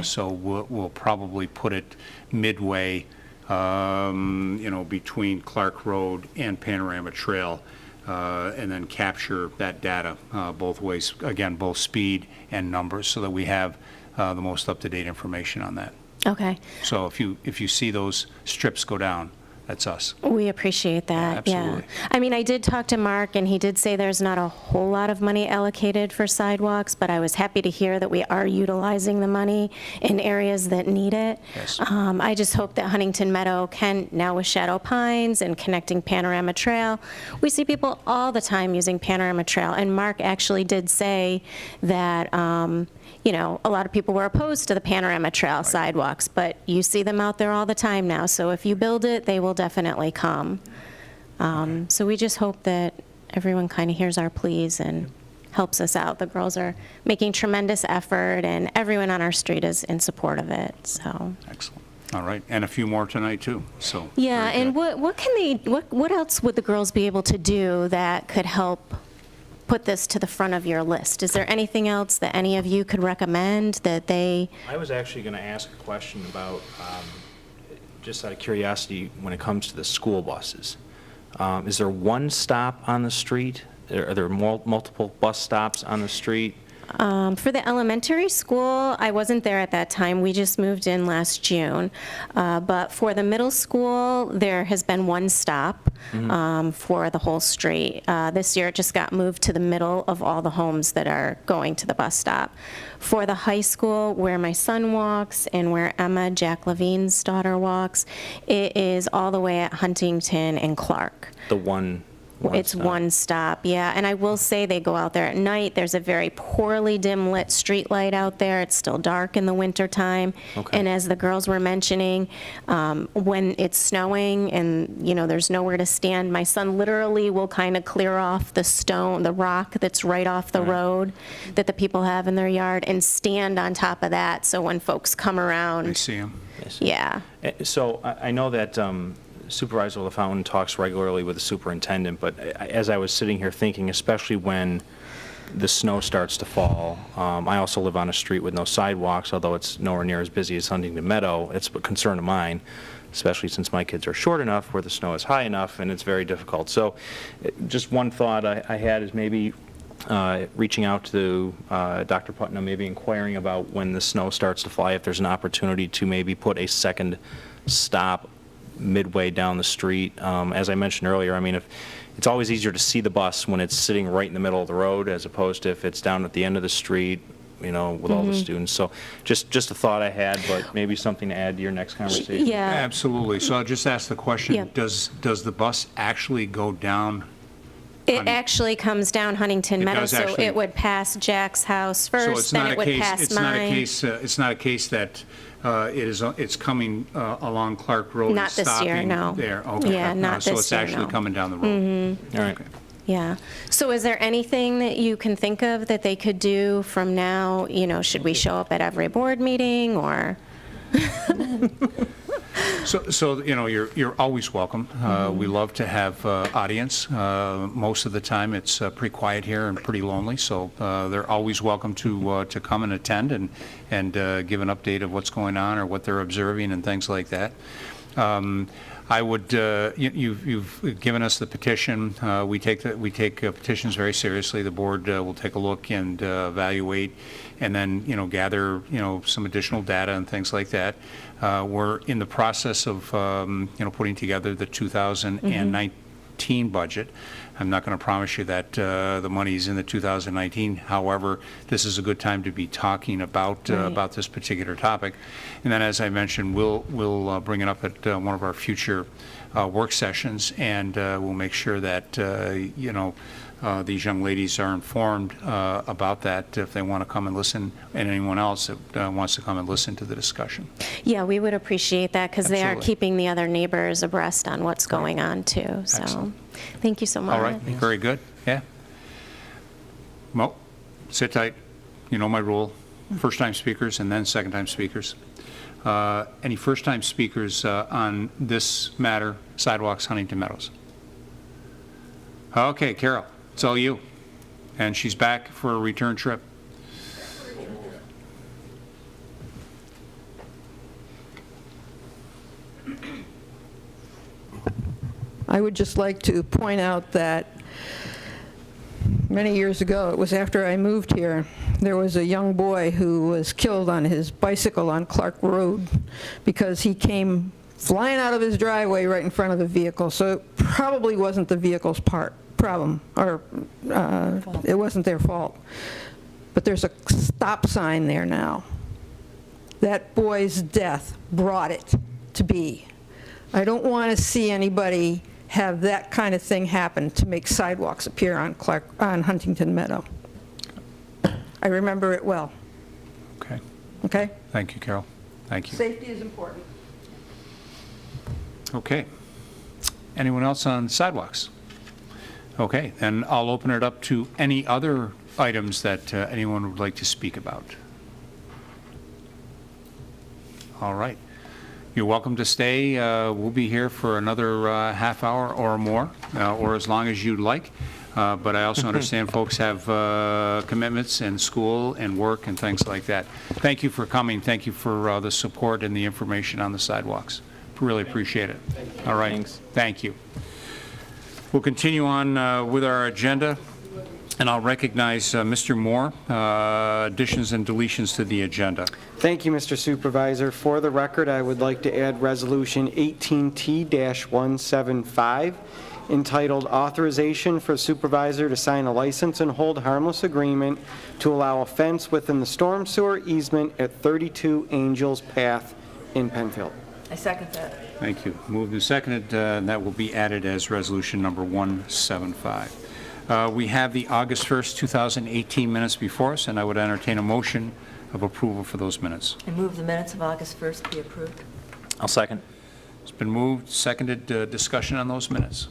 So we'll probably put it midway, between Clark Road and Panorama Trail, and then capture that data both ways, again, both speed and numbers, so that we have the most up-to-date information on that. Okay. So if you see those strips go down, that's us. We appreciate that. Absolutely. Yeah. I mean, I did talk to Mark, and he did say there's not a whole lot of money allocated for sidewalks, but I was happy to hear that we are utilizing the money in areas that need it. Yes. I just hope that Huntington Meadow can, now with Shadow Pines and connecting Panorama Trail, we see people all the time using Panorama Trail, and Mark actually did say that a lot of people were opposed to the Panorama Trail sidewalks, but you see them out there all the time now. So if you build it, they will definitely come. So we just hope that everyone kind of hears our pleas and helps us out. The girls are making tremendous effort, and everyone on our street is in support of it. So excellent. All right, and a few more tonight too. So yeah, and what else would the girls be able to do that could help put this to the front of your list? Is there anything else that any of you could recommend that they... I was actually going to ask a question about, just out of curiosity, when it comes to the school buses. Is there one stop on the street? Are there multiple bus stops on the street? For the elementary school, I wasn't there at that time. We just moved in last June. But for the middle school, there has been one stop for the whole street. This year, it just got moved to the middle of all the homes that are going to the bus stop. For the high school, where my son walks and where Emma, Jack Levine's daughter, walks, it is all the way at Huntington and Clark. The one It's one stop, yeah. And I will say they go out there at night. There's a very poorly dim lit street light out there. It's still dark in the wintertime. Okay. And as the girls were mentioning, when it's snowing and, you know, there's nowhere to stand, my son literally will kind of clear off the stone, the rock that's right off the road that the people have in their yard and stand on top of that. So when folks come around. I see them. Yeah. So I know that Supervisor LaFountain talks regularly with the superintendent, but as I was sitting here thinking, especially when the snow starts to fall, I also live on a street with no sidewalks, although it's nowhere near as busy as Huntington Meadow. It's a concern of mine, especially since my kids are short enough where the snow is high enough and it's very difficult. So just one thought I had is maybe reaching out to Dr. Putnam, maybe inquiring about when the snow starts to fly, if there's an opportunity to maybe put a second stop midway down the street. As I mentioned earlier, I mean, if it's always easier to see the bus when it's sitting right in the middle of the road as opposed to if it's down at the end of the street, you know, with all the students. So just a thought I had, but maybe something to add to your next conversation. Yeah. Absolutely. So I'll just ask the question, Yeah. does the bus actually go down? It actually comes down Huntington It Meadow, does so actually. it would pass Jack's house So first, it's then not it a would case, pass it's not a mine. case, it's not a case that it's coming along Clark Road and Not this year, stopping no. there? Okay. Yeah, not So this it's year, actually no. coming down the road? All right. Yeah. So is there anything that you can think of that they could do from now? You know, should we show up at every board meeting or? So you know, you're always welcome. We love to have audience. Most of the time, it's pretty quiet here and pretty lonely, so they're always welcome to come and attend and give an update of what's going on or what they're observing and things like that. I would, you've given us the petition. We take petitions very seriously. The board will take a look and evaluate, and then, you know, gather, you know, some additional data and things like that. We're in the process of, you know, putting together the 2019 budget. I'm not going to promise you that the money is in the 2019. However, this is a good time to be talking about about this particular topic. And then, as I mentioned, we'll bring it up at one of our future work sessions, and we'll make sure that you know, these young ladies are informed about that if they want to come and listen, and anyone else that wants to come and listen to the discussion. Yeah, we would appreciate that because they are Absolutely. keeping the other neighbors abreast on what's going on too. So, Excellent. thank you so much. All right, very good. Yeah. Well, sit tight. You know my rule. First-time speakers and then second-time speakers. Any first-time speakers on this matter, Sidewalks, Huntington Meadows? Okay, Carol, it's all you. And she's back for a return trip. I would just like to point out that many years ago, it was after I moved here, there was a young boy who was killed on his bicycle on Clark Road because he came flying out of his driveway right in front of the vehicle. So it probably wasn't the vehicle's problem, or it wasn't their fault. But there's a stop sign there now. That boy's death brought it to be. I don't want to see anybody have that kind of thing happen to make sidewalks appear on Huntington Meadow. I remember it well. Okay. Okay? Thank you, Carol. Thank you. Safety is important. Okay. Anyone else on sidewalks? Okay, then I'll open it up to any other items that anyone would like to speak about. All right. You're welcome to stay. We'll be here for another half hour or more, or as long as you'd like. But I also understand folks have commitments and school and work and things like that. Thank you for coming. Thank you for the support and the information on the sidewalks. Really appreciate it. All right. Thanks. Thank you. We'll continue on with our agenda, and I'll recognize Mr. Moore, additions and deletions to the agenda. Thank you, Mr. Supervisor. For the record, I would like to add Resolution 18T-175, entitled Authorization for Supervisor to Sign a License and Hold Harmless Agreement to Allow a Fence Within the Storm Sewer Easement at 32 Angels Path in Penfield. I second that. Thank you. Moved and seconded, and that will be added as resolution number 175. We have the August 1st, 2018 minutes before us, and I would entertain a motion of approval for those minutes. I move the minutes of August 1st be approved. I'll second. It's been moved, seconded, discussion on those minutes.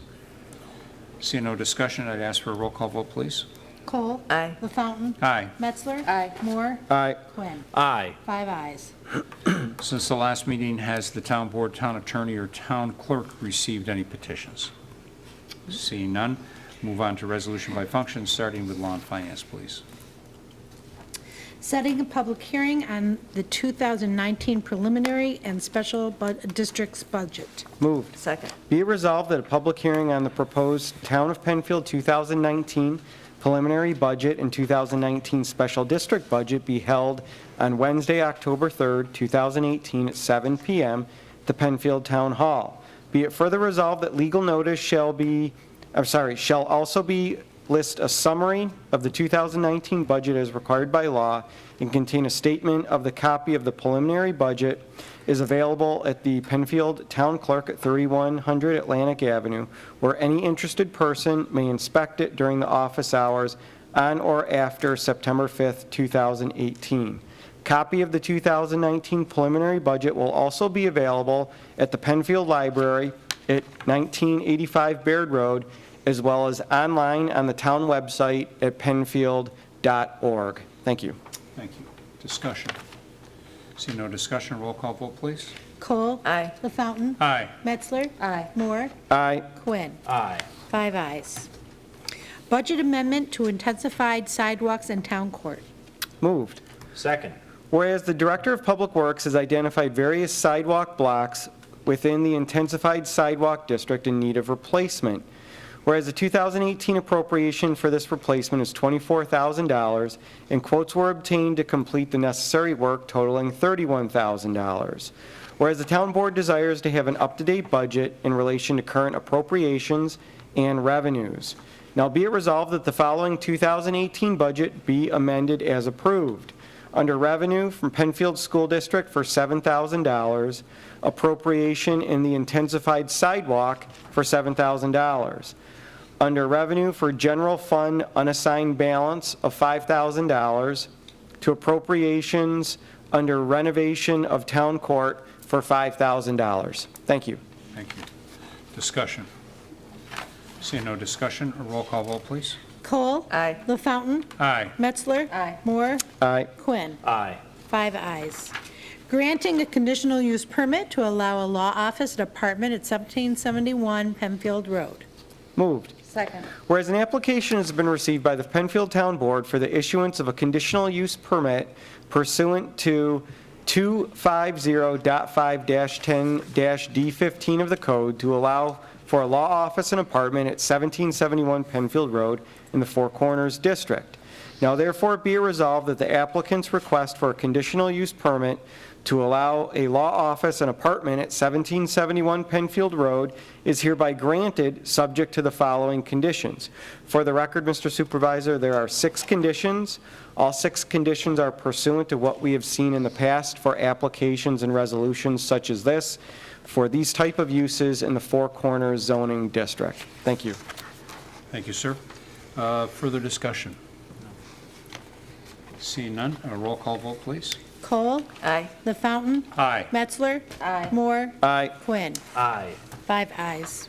Seeing no discussion, I'd ask for a roll call vote, please. Cole. Aye. LaFountain. Aye. Metzler. Aye. Moore. Aye. Quinn. Aye. 5 ayes. Since the last meeting, has the town board, town attorney, or town clerk received any petitions? Seeing none, move on to resolution by function, starting with law and finance, please. Setting a public hearing on the 2019 preliminary and special districts budget. Moved. Second. Be it resolved that a public hearing on the proposed Town of Penfield 2019 preliminary budget and 2019 special district budget be held on Wednesday, October 3rd, 2018 at 7 p.m. at the Penfield Town Hall. Be it further resolved that legal notice shall also be list a summary of the 2019 budget as required by law and contain a statement of the copy of the preliminary budget is available at the Penfield Town Clerk at 3100 Atlantic Avenue, where any interested person may inspect it during the office hours on or after September 5th, 2018. Copy of the 2019 preliminary budget will also be available at the Penfield Library at 1985 Baird Road, as well as online on the town website at penfield.org. Thank you. Thank you. Discussion. See no discussion, roll call vote, please. Cole. Aye. LaFountain. Aye. Metzler. Aye. Moore. Aye. Quinn. Aye. 5 ayes. Budget amendment to intensified sidewalks and town court. Moved. Second. Whereas the Director of Public Works has identified various sidewalk blocks within the intensified sidewalk district in need of replacement. Whereas the 2018 appropriation for this replacement is $24,000, and quotes were obtained to complete the necessary work totaling $31,000. Whereas the town board desires to have an up-to-date budget in relation to current appropriations and revenues. Now be it resolved that the following 2018 budget be amended as approved. Under revenue from Penfield School District for $7,000, appropriation in the intensified sidewalk for $7,000. Under revenue for general fund unassigned balance of $5,000 to appropriations under renovation of town court for $5,000. Thank you. Thank you. Discussion. See no discussion, a roll call vote, please. Cole. Aye. LaFountain. Aye. Metzler. Aye. Moore. Aye. Quinn. Aye. 5 ayes. Granting a conditional use permit to allow a law office and apartment at 1771 Penfield Road. Moved. Second. Whereas an application has been received by the Penfield Town Board for the issuance of a conditional use permit pursuant to 250.5-10-D15 of the code to allow for a law office and apartment at 1771 Penfield Road in the Four Corners District. Now therefore be it resolved that the applicant's request for a conditional use permit to allow a law office and apartment at 1771 Penfield Road is hereby granted, subject to the following conditions. For the record, Mr. Supervisor, there are 6 conditions. All 6 conditions are pursuant to what we have seen in the past for applications and resolutions such as this for these type of uses in the Four Corners zoning district. Thank you. Thank you, sir. Further discussion? Seeing none, a roll call vote, please. Cole. Aye. LaFountain. Aye. Metzler. Aye. Moore. Aye. Quinn. Aye. 5 ayes.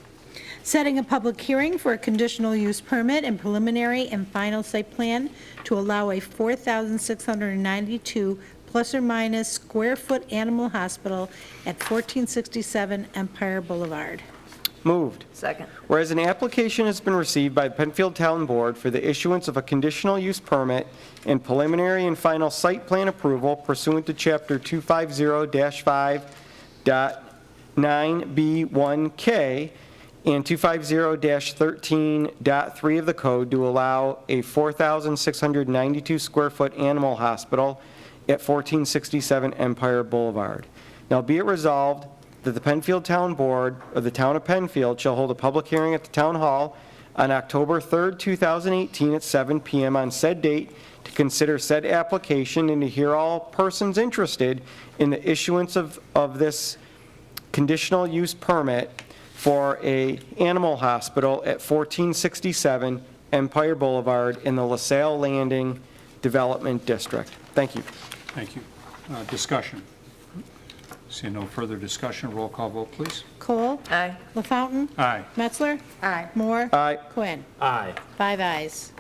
Setting a public hearing for a conditional use permit and preliminary and final site plan to allow a 4,692 plus or minus square foot animal hospital at 1467 Empire Boulevard. Moved. Second. Whereas an application has been received by the Penfield Town Board for the issuance of a conditional use permit and preliminary and final site plan approval pursuant to Chapter 250-5.9B1K and 250-13.3 of the code to allow a 4,692 square foot animal hospital at 1467 Empire Boulevard. Now be it resolved that the Penfield Town Board of the Town of Penfield shall hold a public hearing at the Town Hall on October 3rd, 2018 at 7 p.m. on said date to consider said application and to hear all persons interested in the issuance of this conditional use permit for a animal hospital at 1467 Empire Boulevard in the LaSalle Landing Development District. Thank you. Thank you. Discussion. Seeing no further discussion, roll call vote, please. Cole? Aye. LaFountain? Aye. Metzler? Aye. Moore? Aye. Quinn? Aye. 5 ayes.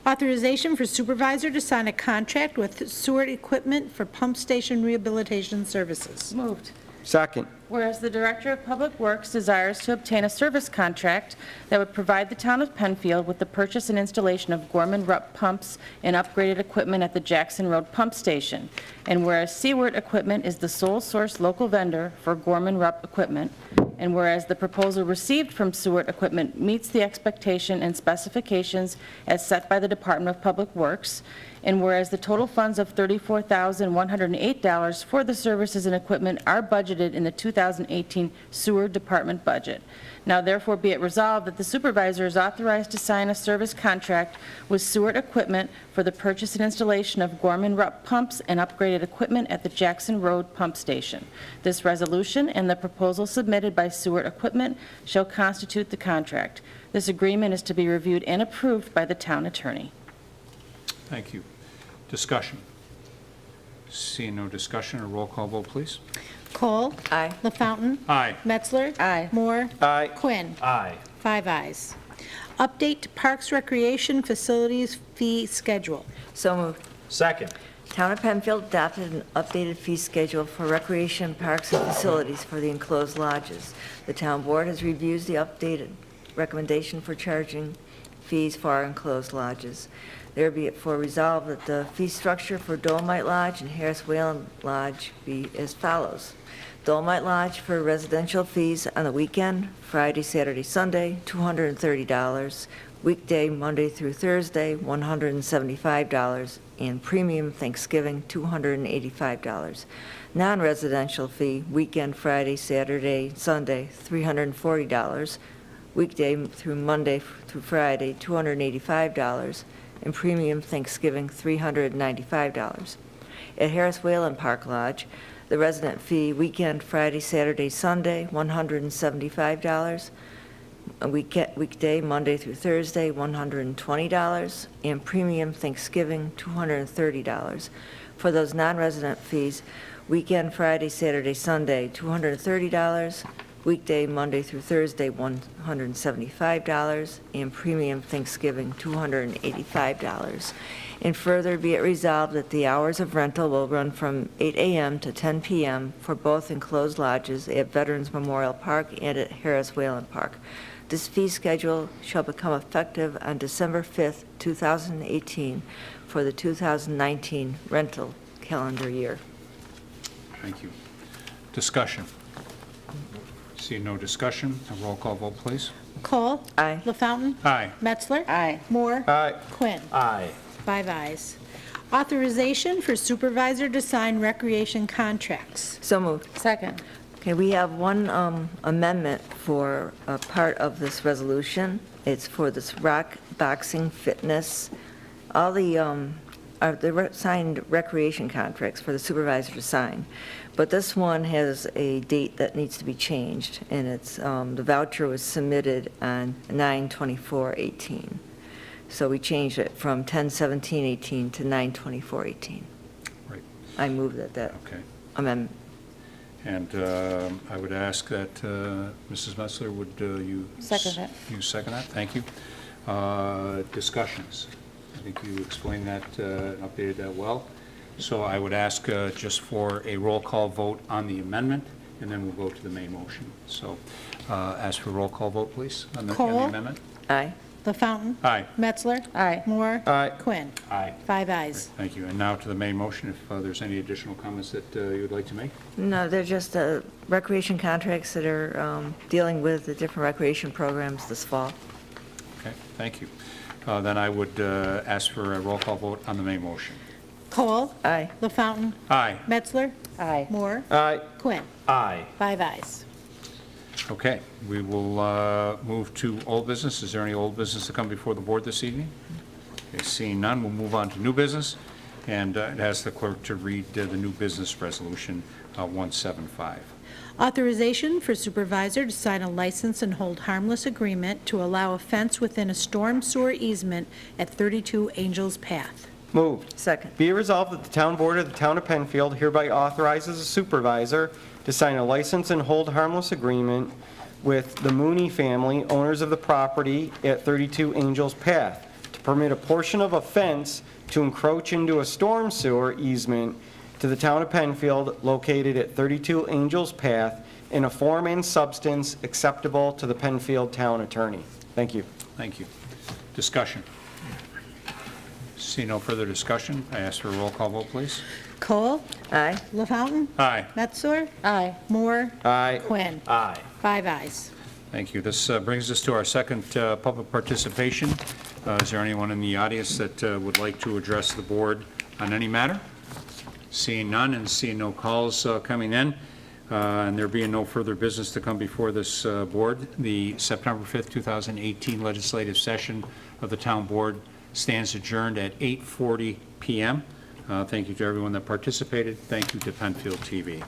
Authorization for supervisor to sign a contract with Seward Equipment for pump station rehabilitation services. Moved. Second. Whereas the Director of Public Works desires to obtain a service contract that would provide the town of Penfield with the purchase and installation of Gorman-Rupp pumps and upgraded equipment at the Jackson Road Pump Station, and whereas Seward Equipment is the sole source local vendor for Gorman-Rupp equipment, and whereas the proposal received from Seward Equipment meets the expectation and specifications as set by the Department of Public Works, and whereas the total funds of $34,108 for the services and equipment are budgeted in the 2018 Sewer Department budget. Now therefore be it resolved that the supervisor is authorized to sign a service contract with Seward Equipment for the purchase and installation of Gorman-Rupp pumps and upgraded equipment at the Jackson Road Pump Station. This resolution and the proposal submitted by Seward Equipment shall constitute the contract. This agreement is to be reviewed and approved by the town attorney. Thank you. Discussion. Seeing no discussion, a roll call vote, please. Cole? Aye. LaFountain? Aye. Metzler? Aye. Moore? Aye. Quinn? Aye. 5 ayes. Update to Parks Recreation Facilities fee schedule. So moved. Second. Town of Penfield adopted an updated fee schedule for recreation parks and facilities for the enclosed lodges. The town board has reviewed the updated recommendation for charging fees for our enclosed lodges. There be it for resolved that the fee structure for Dolomite Lodge and Harris Whalen Lodge be as follows. Dolomite Lodge for residential fees on the weekend, Friday, Saturday, Sunday, $230. Weekday, Monday through Thursday, $175. And premium Thanksgiving, $285. Non-residential fee, weekend, Friday, Saturday, Sunday, $340. Weekday through Monday through Friday, $285. And premium Thanksgiving, $395. At Harris Whalen Park Lodge, the resident fee, weekend, Friday, Saturday, Sunday, $175. A weekday, Monday through Thursday, $120. And premium Thanksgiving, $230. For those non-resident fees, weekend, Friday, Saturday, Sunday, $230. Weekday, Monday through Thursday, $175, and premium Thanksgiving, $285. And further be it resolved that the hours of rental will run from 8 a.m. to 10 p.m. for both enclosed lodges at Veterans Memorial Park and at Harris Whalen Park. This fee schedule shall become effective on December 5th, 2018 for the 2019 rental calendar year. Thank you. Discussion. Seeing no discussion, a roll call vote, please. Cole? Aye. LaFountain? Aye. Metzler? Aye. Moore? Aye. Quinn? Aye. 5 ayes. Authorization for supervisor to sign recreation contracts. So moved. Second. Okay, we have one amendment for a part of this resolution. It's for this rock boxing fitness. All the signed recreation contracts for the supervisor to sign. But this one has a date that needs to be changed, and it's, the voucher was submitted on 9/24/18. So we changed it from 10/17/18 to 9/24/18. Right. I move that Okay. amendment. And I would ask that Mrs. Metzler, would you... Second it. You second that? Thank you. Discussions. I think you explained that and updated that well. So I would ask just for a roll call vote on the amendment, and then we'll go to the main motion. So ask for a roll call vote, please, on the Cole? amendment. Aye. LaFountain? Aye. Metzler? Aye. Moore? Aye. Quinn? Aye. 5 ayes. Thank you. And now to the main motion, if there's any additional comments that you would like to make. No, they're just recreation contracts that are dealing with the different recreation programs this fall. Okay, thank you. Then I would ask for a roll call vote on the main motion. Cole? Aye. LaFountain? Aye. Metzler? Aye. Moore? Aye. Quinn? Aye. 5 ayes. Okay, we will move to old business. Is there any old business to come before the board this evening? Okay, seeing none, we'll move on to new business, and I'd ask the clerk to read the new business resolution 175. Authorization for supervisor to sign a license and hold harmless agreement to allow a fence within a storm sewer easement at 32 Angels Path. Moved. Second. Be it resolved that the Town Board of the Town of Penfield hereby authorizes a supervisor to sign a license and hold harmless agreement with the Mooney family, owners of the property at 32 Angels Path, to permit a portion of a fence to encroach into a storm sewer easement to the Town of Penfield located at 32 Angels Path in a form and substance acceptable to the Penfield Town Attorney. Thank you. Thank you. Discussion. See no further discussion. I ask for a roll call vote, please. Cole? Aye. LaFountain? Aye. Metzler? Aye. Moore? Aye. Quinn? Aye. 5 ayes. Thank you. This brings us to our second public participation. Is there anyone in the audience that would like to address the board on any matter? Seeing none and seeing no calls coming in, and there being no further business to come before this board, the September 5th, 2018 legislative session of the Town Board stands adjourned at 8:40 p.m. Thank you to everyone that participated. Thank you to Penfield TV.